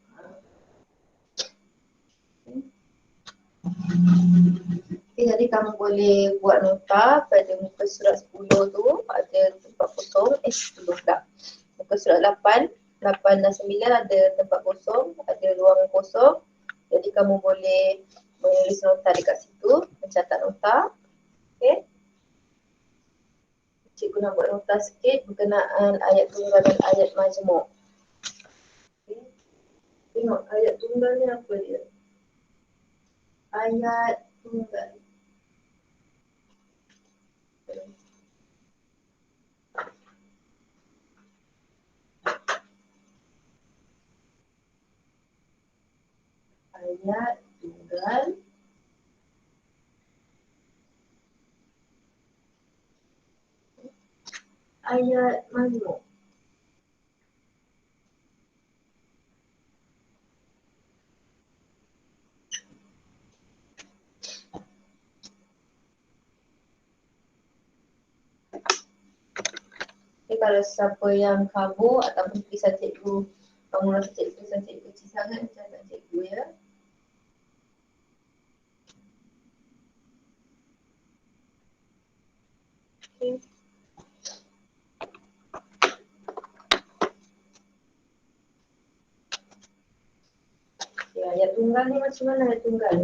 Speaker 1: Okay, jadi kamu boleh buat nota pada muka surat 10 tu, ada tempat kosong, 10 pula. Muka surat 8, 8 dan 9 ada tempat kosong, ada ruang kosong. Jadi kamu boleh menulis nota dekat situ, mencatat nota. Okay. Cikgu nak buat nota sikit berkenaan ayat tunggal dan ayat majmuk. Okay. Tengok ayat tunggal ni apa dia? Ayat tunggal. Ayat tunggal. Ayat majmuk. Okay, kalau siapa yang kamu ataupun tulisan cikgu, kamu rasa tulisan cikgu kecil sangat, catat cikgu ya. Okay. Okay, ayat tunggal ni macam mana ayat tunggal?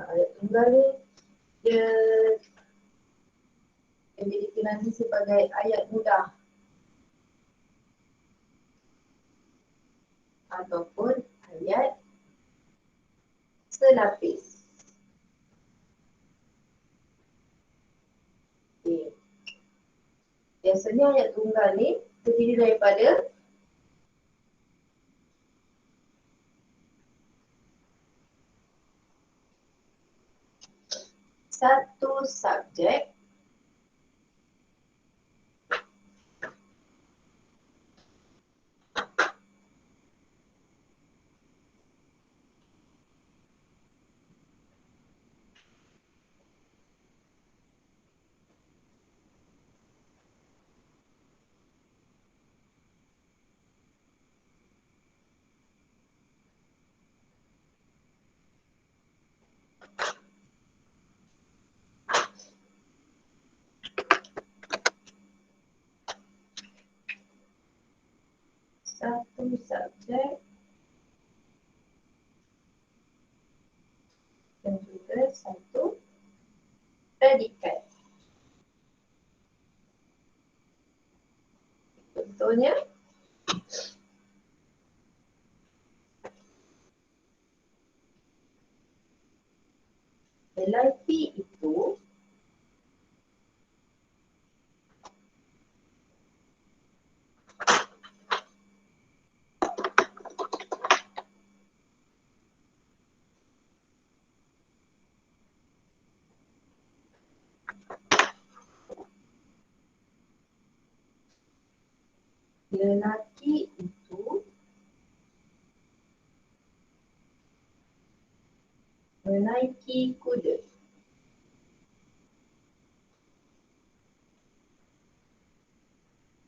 Speaker 1: Ayat tunggal ni dia dikenali sebagai ayat mudah ataupun ayat selapis. Okay. Biasanya ayat tunggal ni terdiri daripada satu subjek dan juga satu predikat. Contohnya lelaki itu menaiki kuda.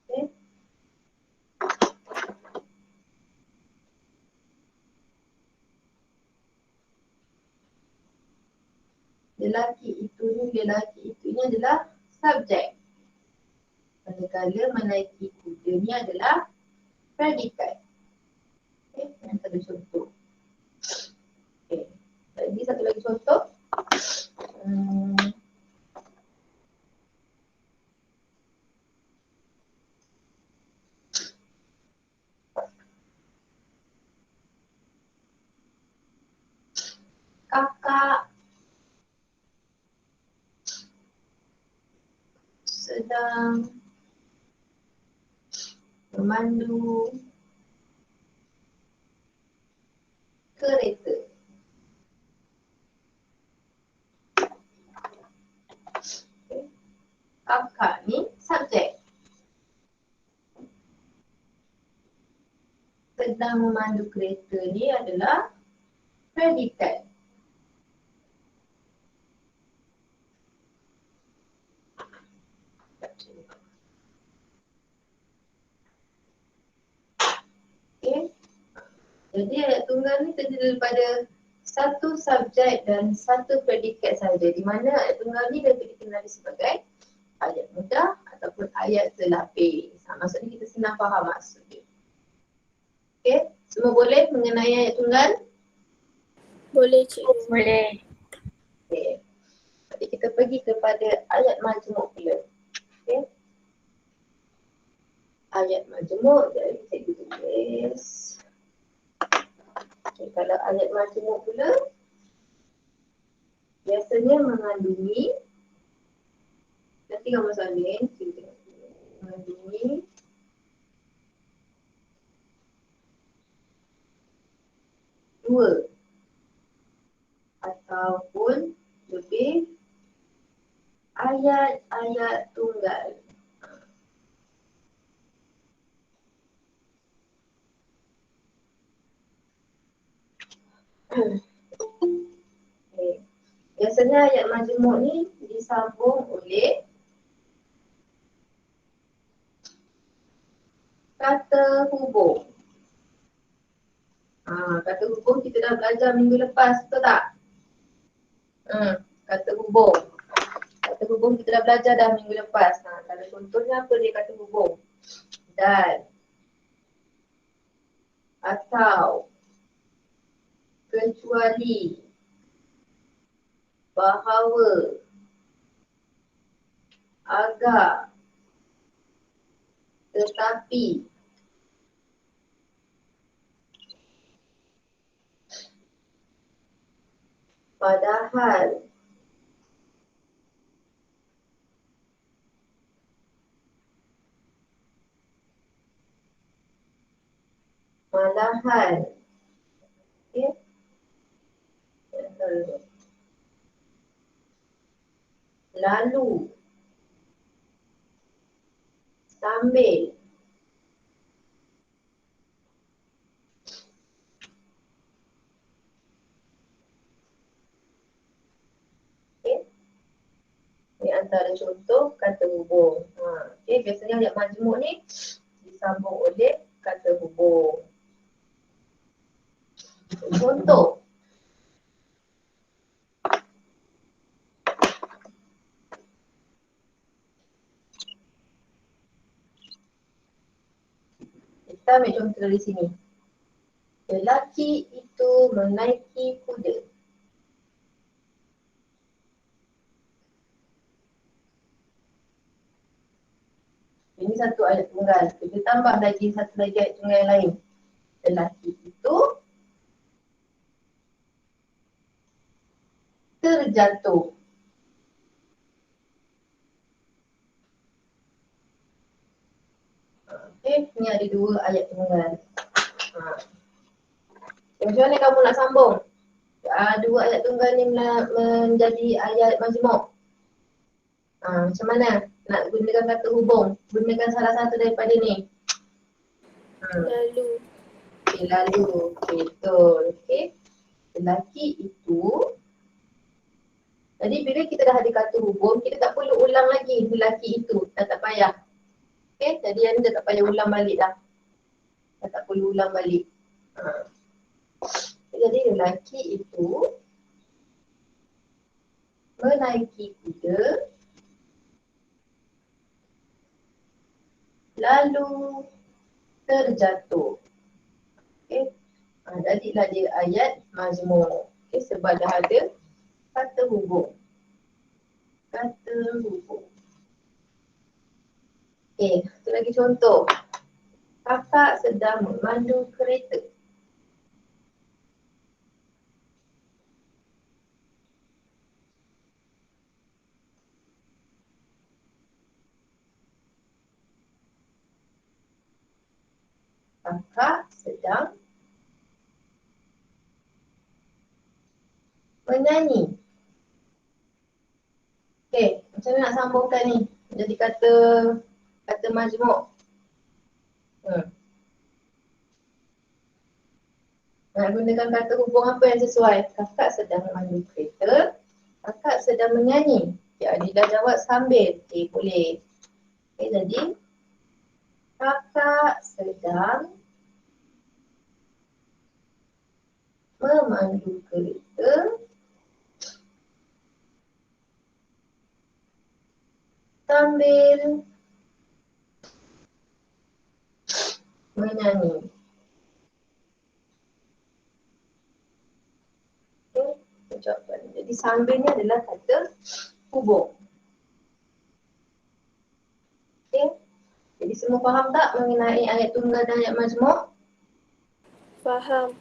Speaker 1: Okay. Lelaki itu ni adalah subjek. Manakala menaiki kuda ni adalah predikat. Okay, yang satu contoh. Okay. Jadi satu lagi contoh. Kakak sedang memandu kereta. Okay. Kakak ni subjek. Sedang memandu kereta ni adalah predikat. Okay. Jadi ayat tunggal ni terdiri daripada satu subjek dan satu predikat sahaja. Di mana ayat tunggal ni dapat dikenali sebagai ayat mudah ataupun ayat terlapis. Maksudnya kita senang faham maksud dia. Okay. Semua boleh mengenai ayat tunggal?
Speaker 2: Boleh cikgu.
Speaker 3: Boleh.
Speaker 1: Okay. Jadi kita pergi kepada ayat majmuk pula. Okay. Ayat majmuk, jadi cikgu tulis. Okay, kalau ayat majmuk pula, biasanya mengandungi, nanti kamu salin, cikgu tengok dulu. Mengandungi dua ataupun lebih ayat-ayat tunggal. Okay. Biasanya ayat majmuk ni disambung oleh kata hubung. Kata hubung kita dah belajar minggu lepas, betul tak? Kata hubung. Kata hubung kita dah belajar dah minggu lepas. Kalau contohnya apa dia kata hubung? Dan, atau, kecuali, bahawa, agak, tetapi, padahal, malahan. Okay. Lalu, sambil, okay. Ini antara contoh kata hubung. Okay. Biasanya ayat majmuk ni disambung oleh kata hubung. Contoh. Kita ambil contoh dari sini. Lelaki itu menaiki kuda. Ini satu ayat tunggal. Kita tambah lagi satu lagi ayat tunggal yang lain. Lelaki itu terjatuh. Okay, ni ada dua ayat tunggal. Macam mana kamu nak sambung? Dua ayat tunggal ni menjadi ayat majmuk. Macam mana? Nak gunakan kata hubung. Gunakan salah satu daripada ni.
Speaker 2: Lalu.
Speaker 1: Okay, lalu. Okay, betul. Okay. Lelaki itu. Jadi bila kita dah ada kata hubung, kita tak perlu ulang lagi lelaki itu. Dah tak payah. Okay, jadi yang ni dah tak payah ulang balik dah. Dah tak perlu ulang balik. Jadi lelaki itu menaiki kuda lalu terjatuh. Okay. Jadilah dia ayat majmuk. Okay, sebab dah ada kata hubung. Kata hubung. Okay, satu lagi contoh. Kakak sedang memandu kereta. Kakak sedang menyanyi. Okey, macam mana nak sambungkan ni? Jadi kata majmuk. Nak gunakan kata hubung apa yang sesuai? Kakak sedang memandu kereta. Kakak sedang menyanyi. Ya, Adila jawab sambil. Okey, boleh. Okey, jadi kakak sedang memandu kereta sambil menyanyi. Okey, jawapan. Jadi sambil ni adalah kata hubung. Okey. Jadi semua faham tak mengenai ayat tunggal dan ayat majmuk?
Speaker 2: Faham.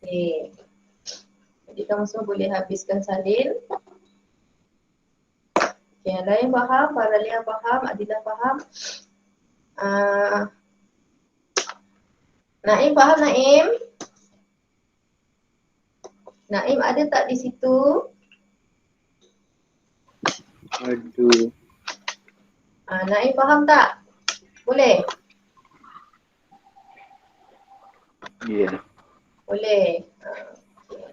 Speaker 1: Okey. Jadi kamu semua boleh habiskan salin. Okay, yang lain faham? Faralia faham? Adila faham? Naim faham Naim? Naim ada tak di situ?
Speaker 3: Aduh.
Speaker 1: Naim faham tak? Boleh?
Speaker 3: Ya. Yeah.
Speaker 1: Boleh. Okay.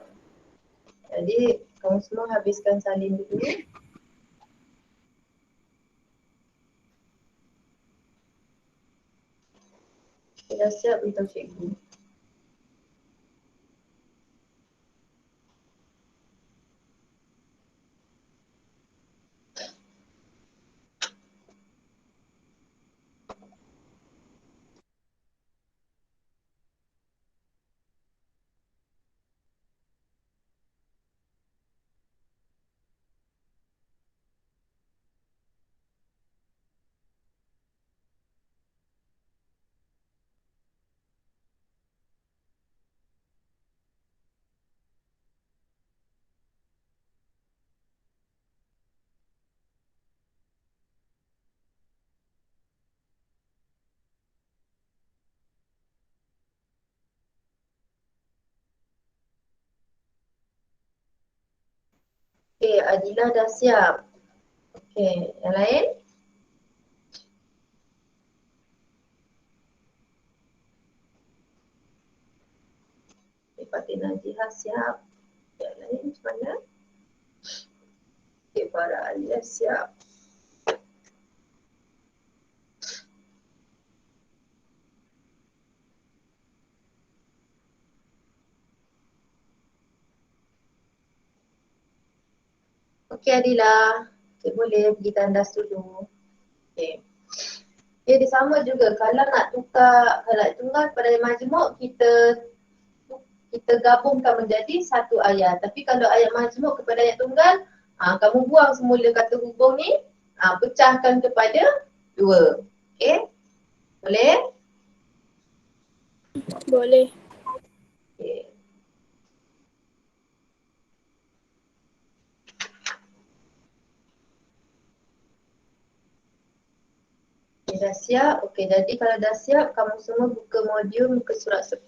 Speaker 1: Jadi kamu semua habiskan salin dulu. Dah siap beritahu cikgu. Okay, Adila dah siap. Okay, yang lain? Okay, Fatin Najihah siap. Yang lain macam mana? Okay, Farah Alia siap. Okey Adila, okay, boleh pergi tandas dulu. Okey. Jadi sama juga kalau nak tukar ayat tunggal pada majmuk kita gabungkan menjadi satu ayat. Tapi kalau ayat majmuk kepada ayat tunggal, kamu buang semula kata hubung ni, pecahkan kepada dua. Okey? Boleh?
Speaker 2: Boleh.
Speaker 1: Okey. Okay, dah siap? Okey, jadi kalau dah siap, kamu semua buka modul muka surat 10.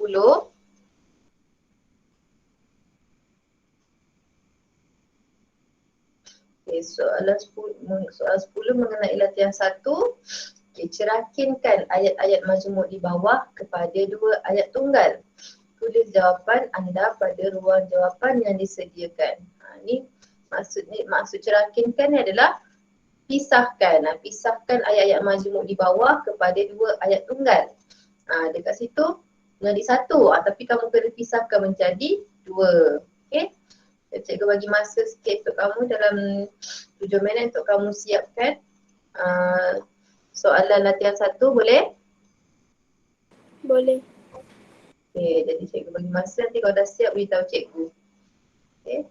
Speaker 1: Okay, soalan 10 mengenai latihan 1. Okay, cerahkinkan ayat-ayat majmuk di bawah kepada dua ayat tunggal. Tulis jawapan anda pada ruang jawapan yang disediakan. Ni maksud cerahkinkan ni adalah pisahkan. Pisahkan ayat-ayat majmuk di bawah kepada dua ayat tunggal. Dekat situ menjadi satu, tapi kamu kena pisahkan menjadi dua. Okay? Cikgu bagi masa sikit untuk kamu dalam 7 minit untuk kamu siapkan soalan latihan 1, boleh?
Speaker 2: Boleh.
Speaker 1: Okay, jadi cikgu bagi masa, nanti kalau dah siap beritahu cikgu. Okay.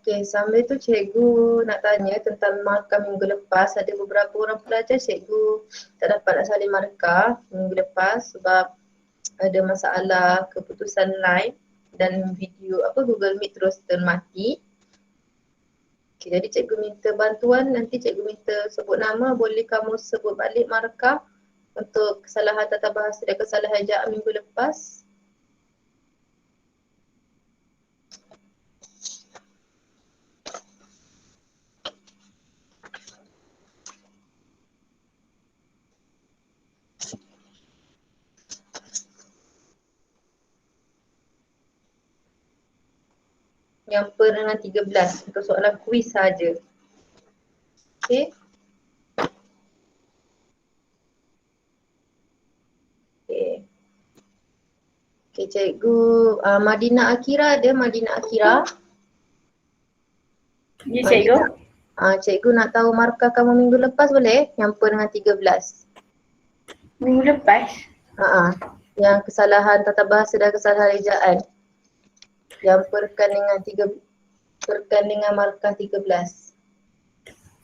Speaker 1: Okey, sambil tu cikgu nak tanya tentang markah minggu lepas. Ada beberapa orang pelajar cikgu tak dapat nak salin markah minggu lepas sebab ada masalah keputusan line dan video Google Meet terus termati. Okay, jadi cikgu minta bantuan, nanti cikgu minta sebut nama, boleh kamu sebut balik markah untuk kesalahan tata bahasa dan kesalahan ejaan minggu lepas. Yang per dengan 13 untuk soalan kuis saja. Okey. Okey. Okey, cikgu Madina Akira ada, Madina Akira.
Speaker 4: Ya, cikgu.
Speaker 1: Cikgu nak tahu markah kamu minggu lepas boleh? Yang per dengan 13.
Speaker 4: Minggu lepas.
Speaker 1: Yang kesalahan tata bahasa dan kesalahan ejaan. Yang perkan dengan markah 13.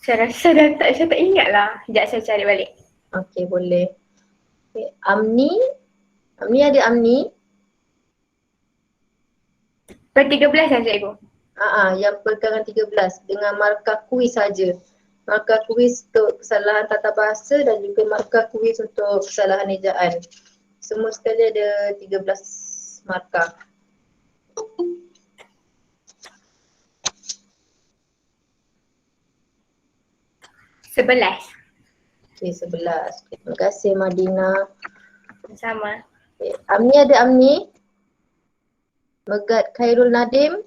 Speaker 4: Saya rasa saya tak ingat lah. Sekejap saya cari balik.
Speaker 1: Okey, boleh. Okay. Amni ada Amni?
Speaker 4: Per 13 lah cikgu.
Speaker 1: Yang perkan dengan 13 dengan markah kuis saja. Markah kuis untuk kesalahan tata bahasa dan juga markah kuis untuk kesalahan ejaan. Semua sekali ada 13 markah.
Speaker 4: Sebelas.
Speaker 1: Okey, 11. Okay, terima kasih Madina.
Speaker 4: Sama.
Speaker 1: Okay. Amni ada Amni? Megat Khairul Nadim?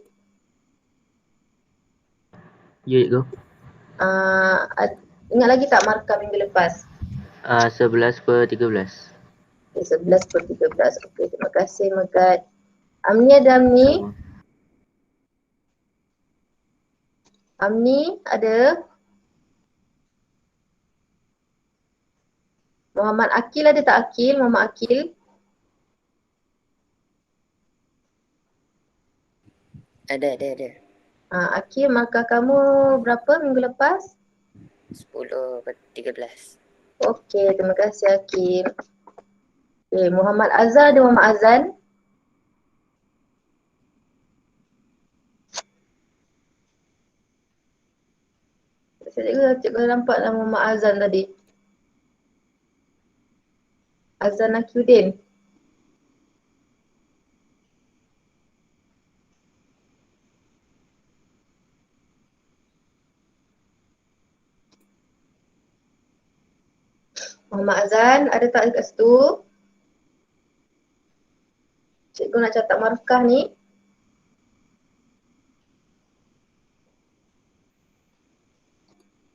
Speaker 5: Ya, cikgu.
Speaker 1: Ingat lagi tak markah minggu lepas?
Speaker 5: 11 per 13.
Speaker 1: Okay, 11 per 13. Okey, terima kasih Megat. Amni ada Amni?
Speaker 5: Sama.
Speaker 1: Amni ada? Muhammad Akil ada tak Akil? Muhammad Akil?
Speaker 6: Ada.
Speaker 1: Akil, markah kamu berapa minggu lepas?
Speaker 6: 10 per 13.
Speaker 1: Okey, terima kasih Akil. Okay, Muhammad Azhar ada Muhammad Azan? Cikgu nampak nama Muhammad Azan tadi. Azan Akiuddin. Muhammad Azan ada tak dekat situ? Cikgu nak catat markah ni.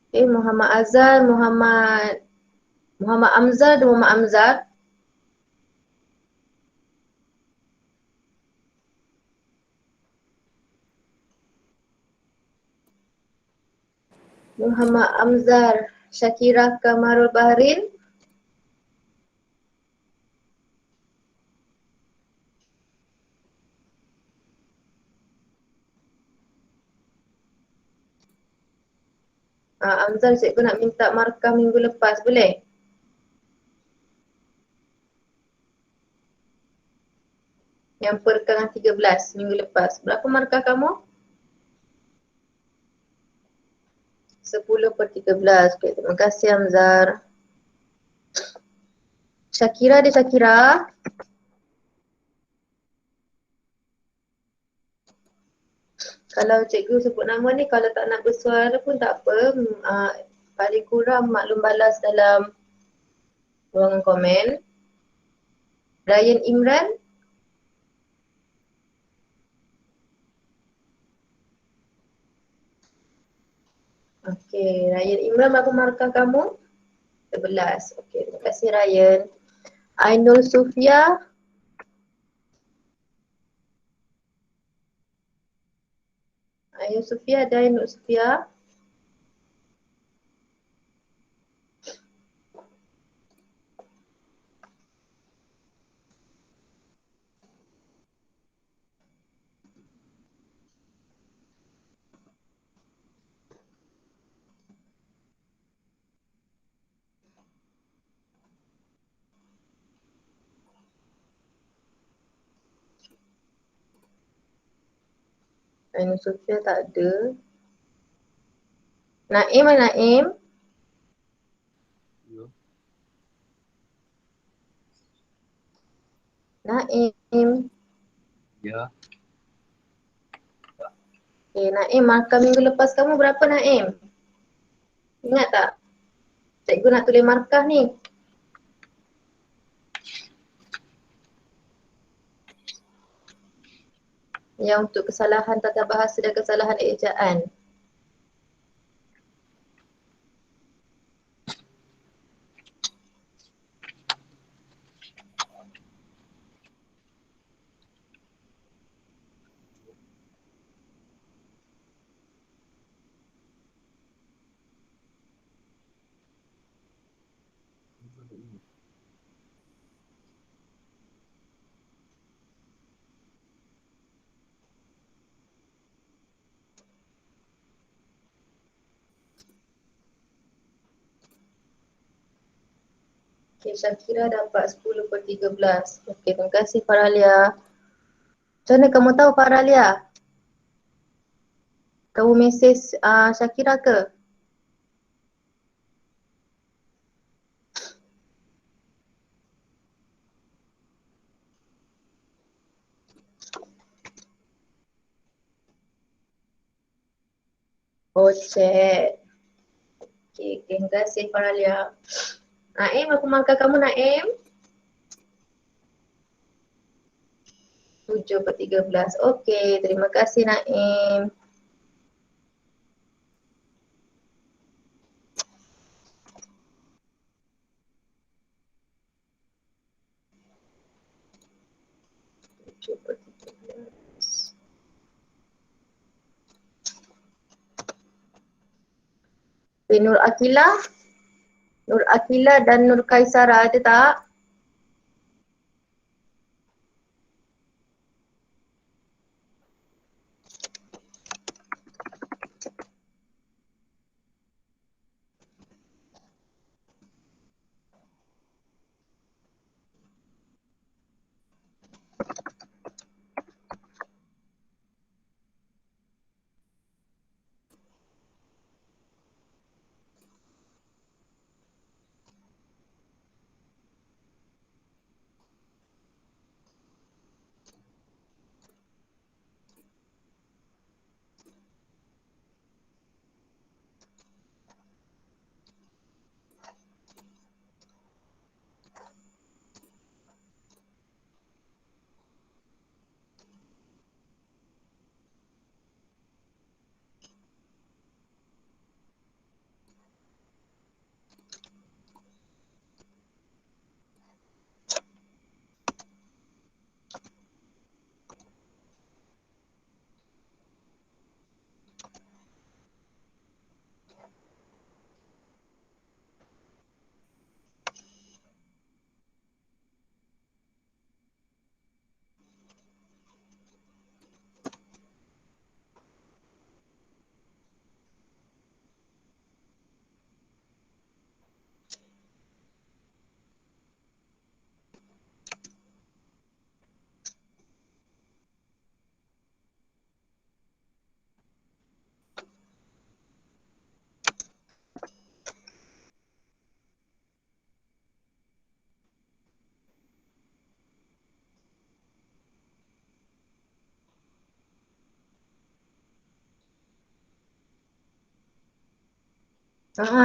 Speaker 1: Okay, Muhammad Azan, Muhammad Amzar dan Muhammad Amzar. Muhammad Amzar, Syakira Kamarul Bahrin. Amzar, cikgu nak minta markah minggu lepas, boleh? Yang perkan 13 minggu lepas. Berapa markah kamu? 10 per 13. Okay, terima kasih Amzar. Syakira ada Syakira? Kalau cikgu sebut nama ni, kalau tak nak bersuara pun tak apa. Paling kurang maklum balas dalam ruangan komen. Ryan Imran? Okey, Ryan Imran berapa markah kamu? 11. Okey, terima kasih Ryan. Ainul Sufia? Ainul Sufia ada Ainul Sufia? Ainu Sofia tak ada. Naim mana Naim? Naim.
Speaker 3: Ya.
Speaker 1: Okay, Naim, markah minggu lepas kamu berapa Naim? Ingat tak? Cikgu nak tulis markah ni. Yang untuk kesalahan tata bahasa dan kesalahan ejaan. Okay, Syakira dapat 10/13. Okay, terima kasih Faralia. Macam mana kamu tahu Faralia? Kamu mesej Syakira ke? Oh, chat. Okay, terima kasih Faralia. Naim, aku markah kamu Naim. 7/13. Okay, terima kasih Naim. Okay, Nur Akila dan Nur Kaisara ada tak?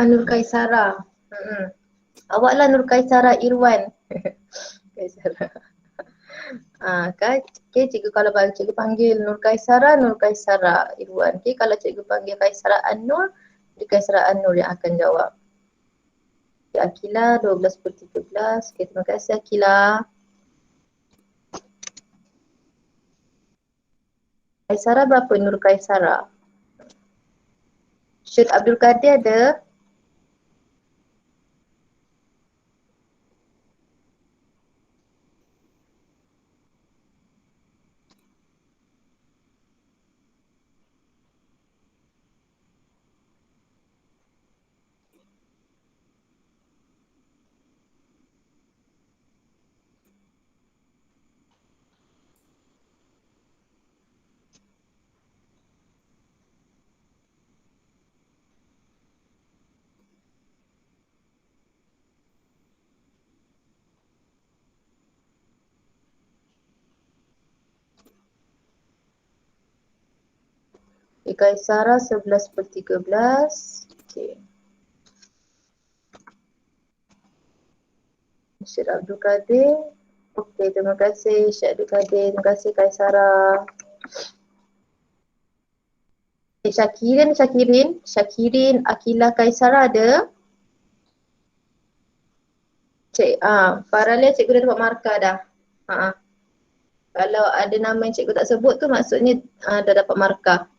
Speaker 1: Nur Kaisara. Awaklah Nur Kaisara Irwan. Kaisara. Kan? Okay, cikgu kalau cikgu panggil Nur Kaisara Irwan. Okay, kalau cikgu panggil Kaisara An-Nur, Kaisara An-Nur yang akan jawab. Okay, Akila 12/13. Okay, terima kasih Akila. Kaisara berapa Nur Kaisara? Syed Abdul Kadir ada? Kaisara 11/13. Okey. Syed Abdul Kadir. Okey, terima kasih Syed Abdul Kadir. Terima kasih Kaisara. Syakirin, Akilah, Kaisara ada. Faralia cikgu dah dapat markah dah. Kalau ada nama yang cikgu tak sebut tu maksudnya dah dapat markah.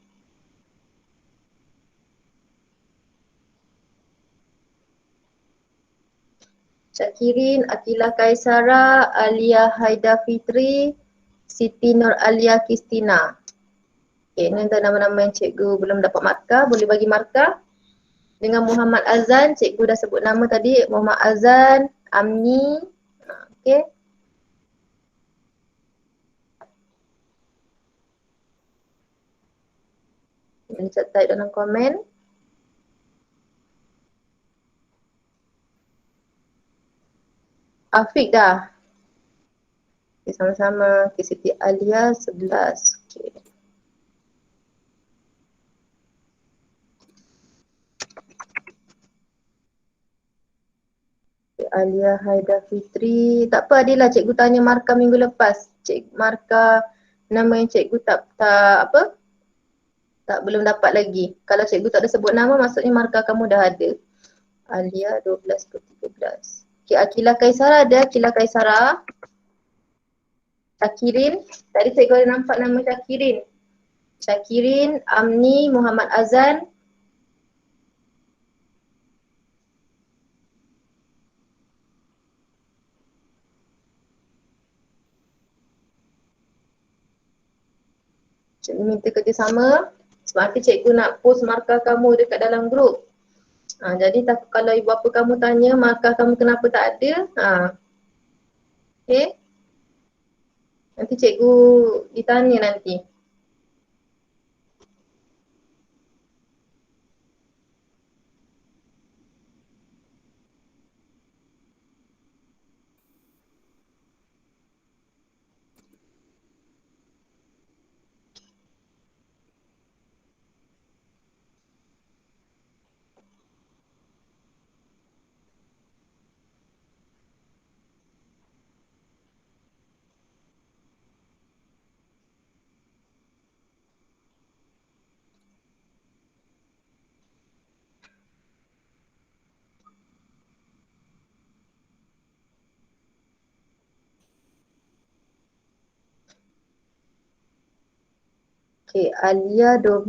Speaker 1: Syakirin, Akilah Kaisara, Alia Haida Fitri, Siti Nur Alia Kristina. Okay, ini antara nama-nama yang cikgu belum dapat markah, boleh bagi markah. Dengan Muhammad Azan, cikgu dah sebut nama tadi, Muhammad Azan, Amni. Okay. Boleh catat dalam komen. Afiq dah. Okay, sama-sama. Okay, Siti Alia 11. Okay. Alia Haida Fitri. Tak apa Adilah, cikgu tanya markah minggu lepas. Markah nama yang cikgu belum dapat lagi. Kalau cikgu tak ada sebut nama maksudnya markah kamu dah ada. Alia 12/13. Okay, Akilah Kaisara ada. Akilah Kaisara. Syakirin. Tadi cikgu ada nampak nama Syakirin. Syakirin, Amni, Muhammad Azan. Cikgu minta kerjasama sebab nanti cikgu nak post markah kamu dekat dalam grup. Jadi kalau ibu bapa kamu tanya markah kamu kenapa tak ada, okay. Nanti cikgu ditanya nanti. Okay, Alia 12.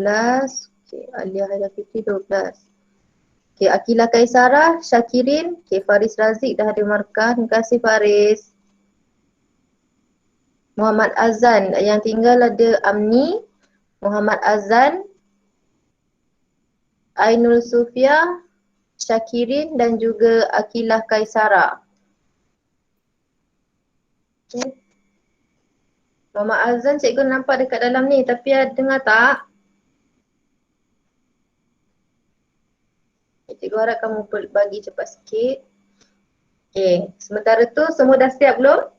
Speaker 1: Okay, Alia Haida Fitri 12. Okay, Akilah Kaisara, Syakirin. Okay, Faris Razik dah ada markah. Terima kasih Faris. Muhammad Azan. Yang tinggal ada Amni, Muhammad Azan, Ainul Sufia, Syakirin dan juga Akilah Kaisara. Okay. Muhammad Azan cikgu nampak dekat dalam ni tapi dengar tak? Cikgu harap kamu bagi cepat sikit. Okay, sementara tu semua dah siap belum?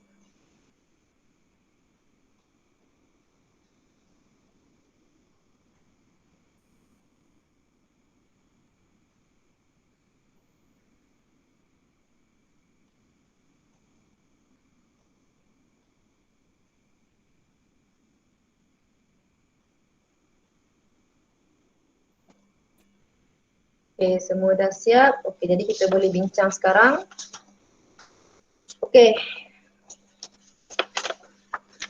Speaker 1: Okay, semua dah siap. Okay, jadi kita boleh bincang sekarang. Okay.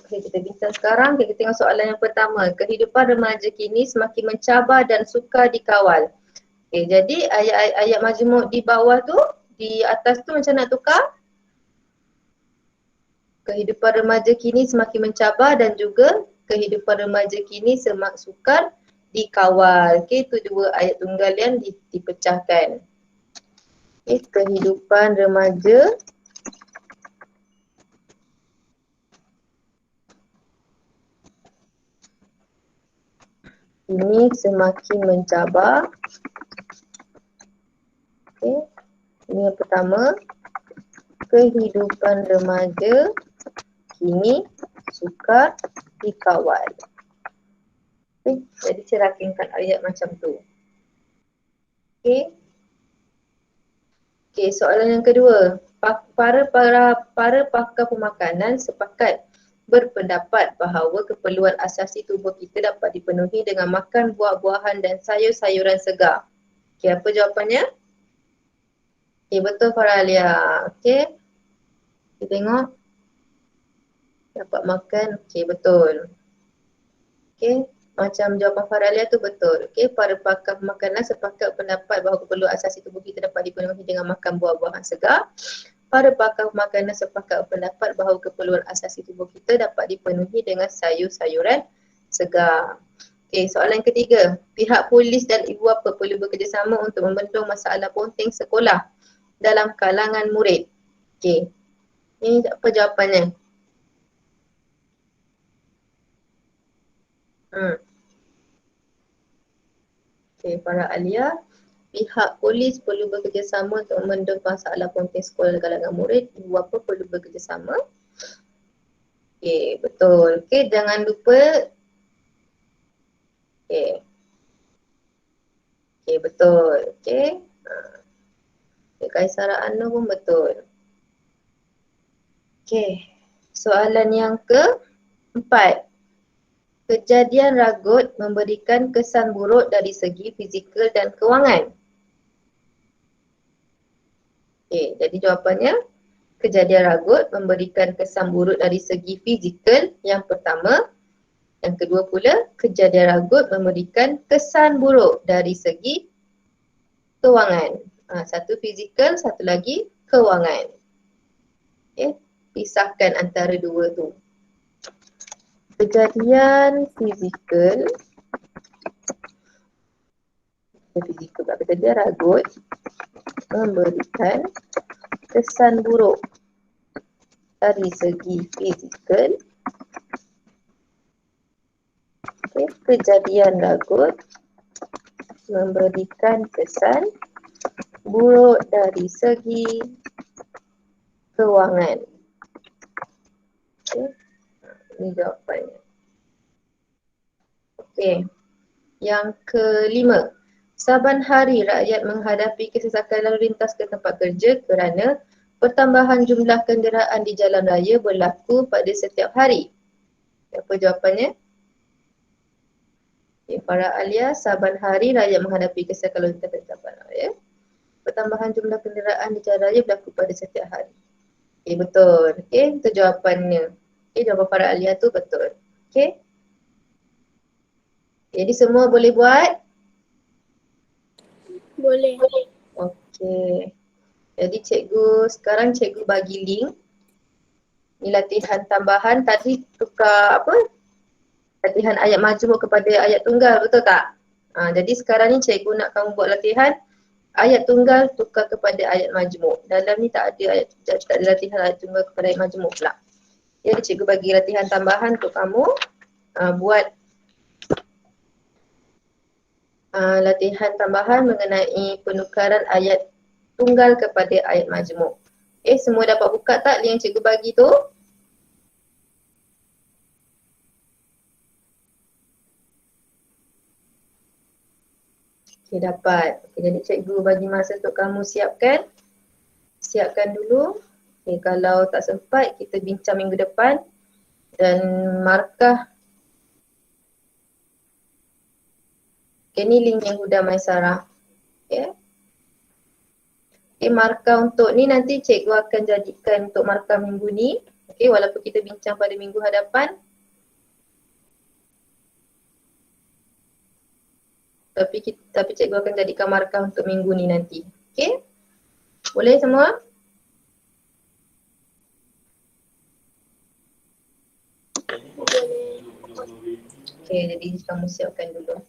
Speaker 1: Okay, kita bincang sekarang. Okay, kita tengok soalan yang pertama. Kehidupan remaja kini semakin mencabar dan sukar dikawal. Okay, jadi ayat majmuk di bawah tu, di atas tu macam nak tukar? Kehidupan remaja kini semakin mencabar dan juga kehidupan remaja kini semakin sukar dikawal. Okay, itu dua ayat tunggal yang dipecahkan. Okay, kehidupan remaja ini semakin mencabar. Okay, ini yang pertama. Kehidupan remaja kini sukar dikawal. Okay. Jadi saya rakingkan ayat macam tu. Okay. Okay, soalan yang kedua. Para pakar pemakanan sepakat berpendapat bahawa keperluan asasi tubuh kita dapat dipenuhi dengan makan buah-buahan dan sayur-sayuran segar. Okay, apa jawapannya? Okay, betul Faralia. Okay. Kita tengok. Dapat makan. Okay, betul. Okay. Macam jawapan Faralia tu betul. Okay. Para pakar pemakanan sepakat pendapat bahawa keperluan asasi tubuh kita dapat dipenuhi dengan makan buah-buahan segar. Para pakar pemakanan sepakat pendapat bahawa keperluan asasi tubuh kita dapat dipenuhi dengan sayur-sayuran segar. Okay, soalan ketiga. Pihak polis dan ibu bapa perlu bekerjasama untuk membendung masalah ponteng sekolah dalam kalangan murid. Okay. Ini apa jawapannya? Okay, para Alia. Pihak polis perlu bekerjasama untuk membendung masalah ponteng sekolah dalam kalangan murid. Ibu bapa perlu bekerjasama. Okay, betul. Okay, jangan lupa. Okay. Okay, betul. Okay. Kaisara Anu pun betul. Okay. Soalan yang keempat. Kejadian ragut memberikan kesan buruk dari segi fizikal dan kewangan. Okay, jadi jawapannya kejadian ragut memberikan kesan buruk dari segi fizikal yang pertama. Yang kedua pula, kejadian ragut memberikan kesan buruk dari segi kewangan. Satu fizikal, satu lagi kewangan. Okay, pisahkan antara dua tu. Kejadian fizikal, kejadian ragut memberikan kesan buruk dari segi fizikal. Okay, kejadian ragut memberikan kesan buruk dari segi kewangan. Okay, ini jawapannya. Okay, yang kelima. Saban hari rakyat menghadapi kesesakan lalu lintas ke tempat kerja kerana pertambahan jumlah kenderaan di jalan raya berlaku pada setiap hari. Apa jawapannya? Okay, para Alia, saban hari rakyat menghadapi kesesakan lalu lintas ke tempat raya. Pertambahan jumlah kenderaan di jalan raya berlaku pada setiap hari. Okay, betul. Okay, itu jawapannya. Okay, jawapan para Alia tu betul. Okay. Jadi semua boleh buat?
Speaker 2: Boleh.
Speaker 1: Okey. Jadi sekarang cikgu bagi link. Ni latihan tambahan, tadi tukar apa? Latihan ayat majmuk kepada ayat tunggal, betul tak? Jadi sekarang ni cikgu nak kamu buat latihan ayat tunggal tukar kepada ayat majmuk. Dalam ni tak ada latihan ayat tunggal kepada ayat majmuk pula. Jadi cikgu bagi latihan tambahan untuk kamu buat latihan tambahan mengenai penukaran ayat tunggal kepada ayat majmuk. Semua dapat buka tak link yang cikgu bagi tu? Dapat. Jadi cikgu bagi masa untuk kamu siapkan. Siapkan dulu. Kalau tak sempat kita bincang minggu depan. Dan markah. Ni link yang Huda Maisarah. Markah untuk ni nanti cikgu akan jadikan untuk markah minggu ni. Walaupun kita bincang pada minggu hadapan. Tapi cikgu akan jadikan markah untuk minggu ni nanti. Boleh semua? Jadi kamu siapkan dulu.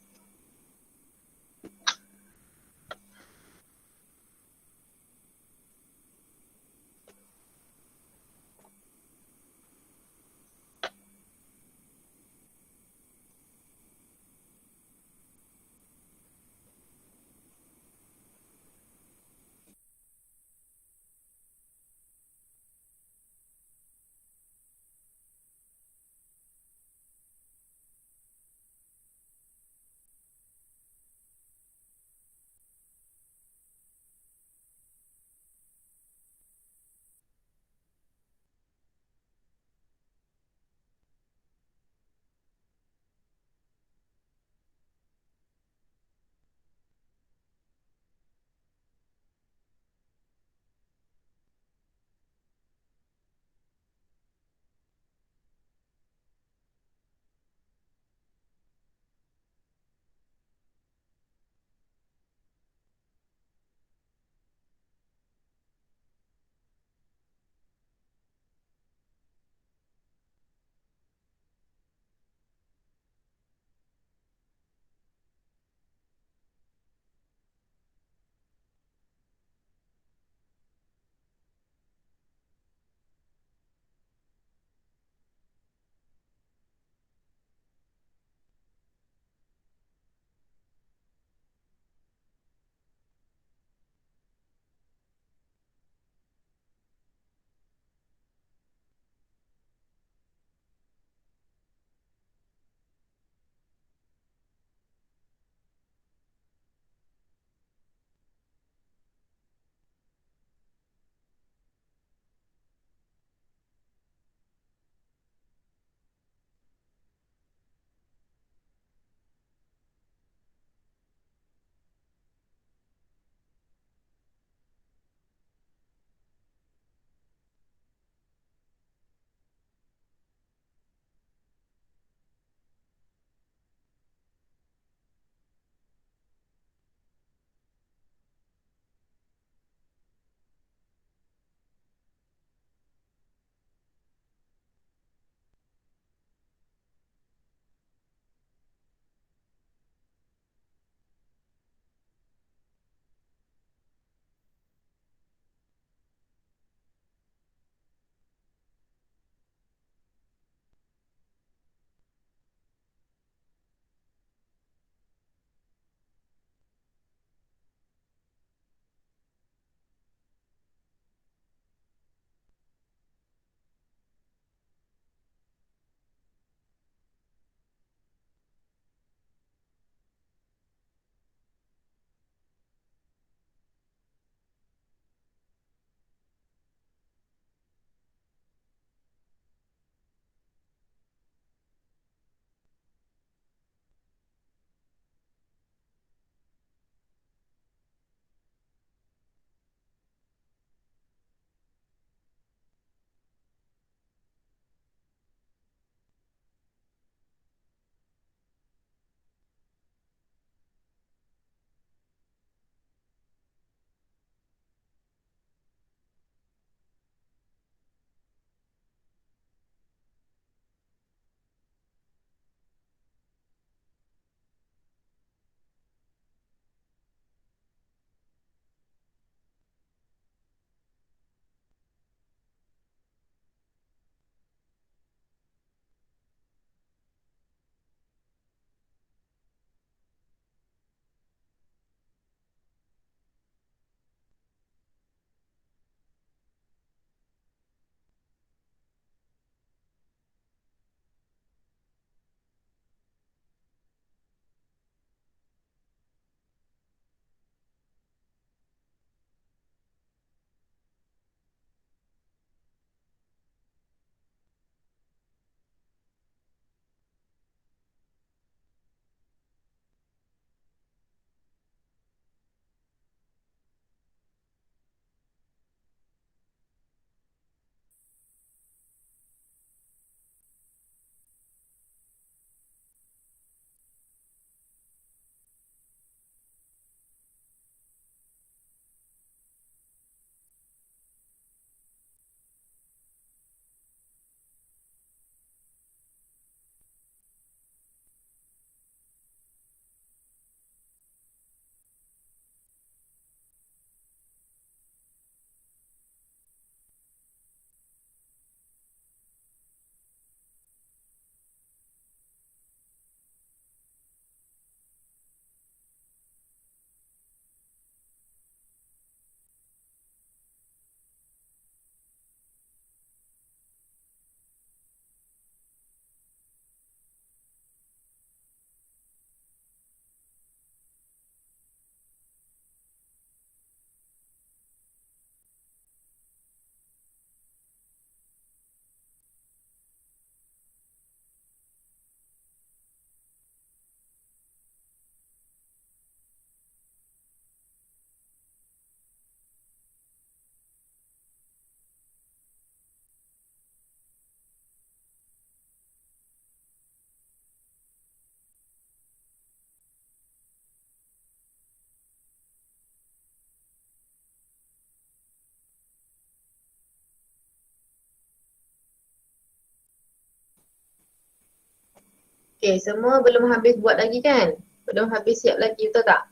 Speaker 1: Okay, semua belum habis buat lagi kan? Belum habis siap lagi, betul tak?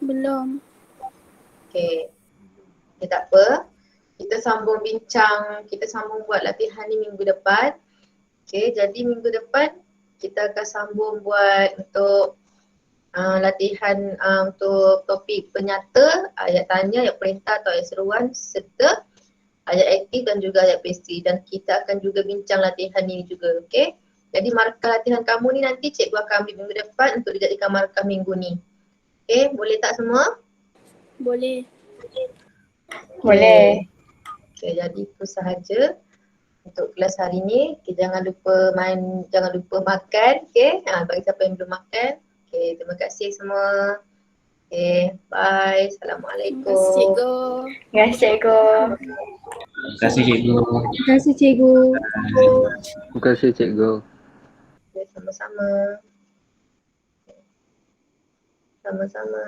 Speaker 2: Belum.
Speaker 1: Okay. Okay, tak apa. Kita sambung bincang, kita sambung buat latihan ni minggu depan. Okay, jadi minggu depan kita akan sambung buat untuk latihan untuk topik penyata, ayat tanya, ayat perintah atau ayat seruan serta ayat aktif dan juga ayat pastry, dan kita akan juga bincang latihan ini juga, okay? Jadi markah latihan kamu ni nanti cikgu akan ambil minggu depan untuk dijadikan markah minggu ni. Okay, boleh tak semua?
Speaker 2: Boleh.
Speaker 4: Boleh.
Speaker 1: Okay, jadi itu sahaja untuk kelas hari ni. Okay, jangan lupa makan, okay? Bagi siapa yang belum makan. Okay, terima kasih semua. Okay, bye.
Speaker 2: Terima kasih cikgu.
Speaker 4: Terima kasih cikgu.
Speaker 3: Terima kasih cikgu.
Speaker 2: Terima kasih cikgu.
Speaker 5: Terima kasih cikgu.
Speaker 1: Okay, sama-sama. Sama-sama.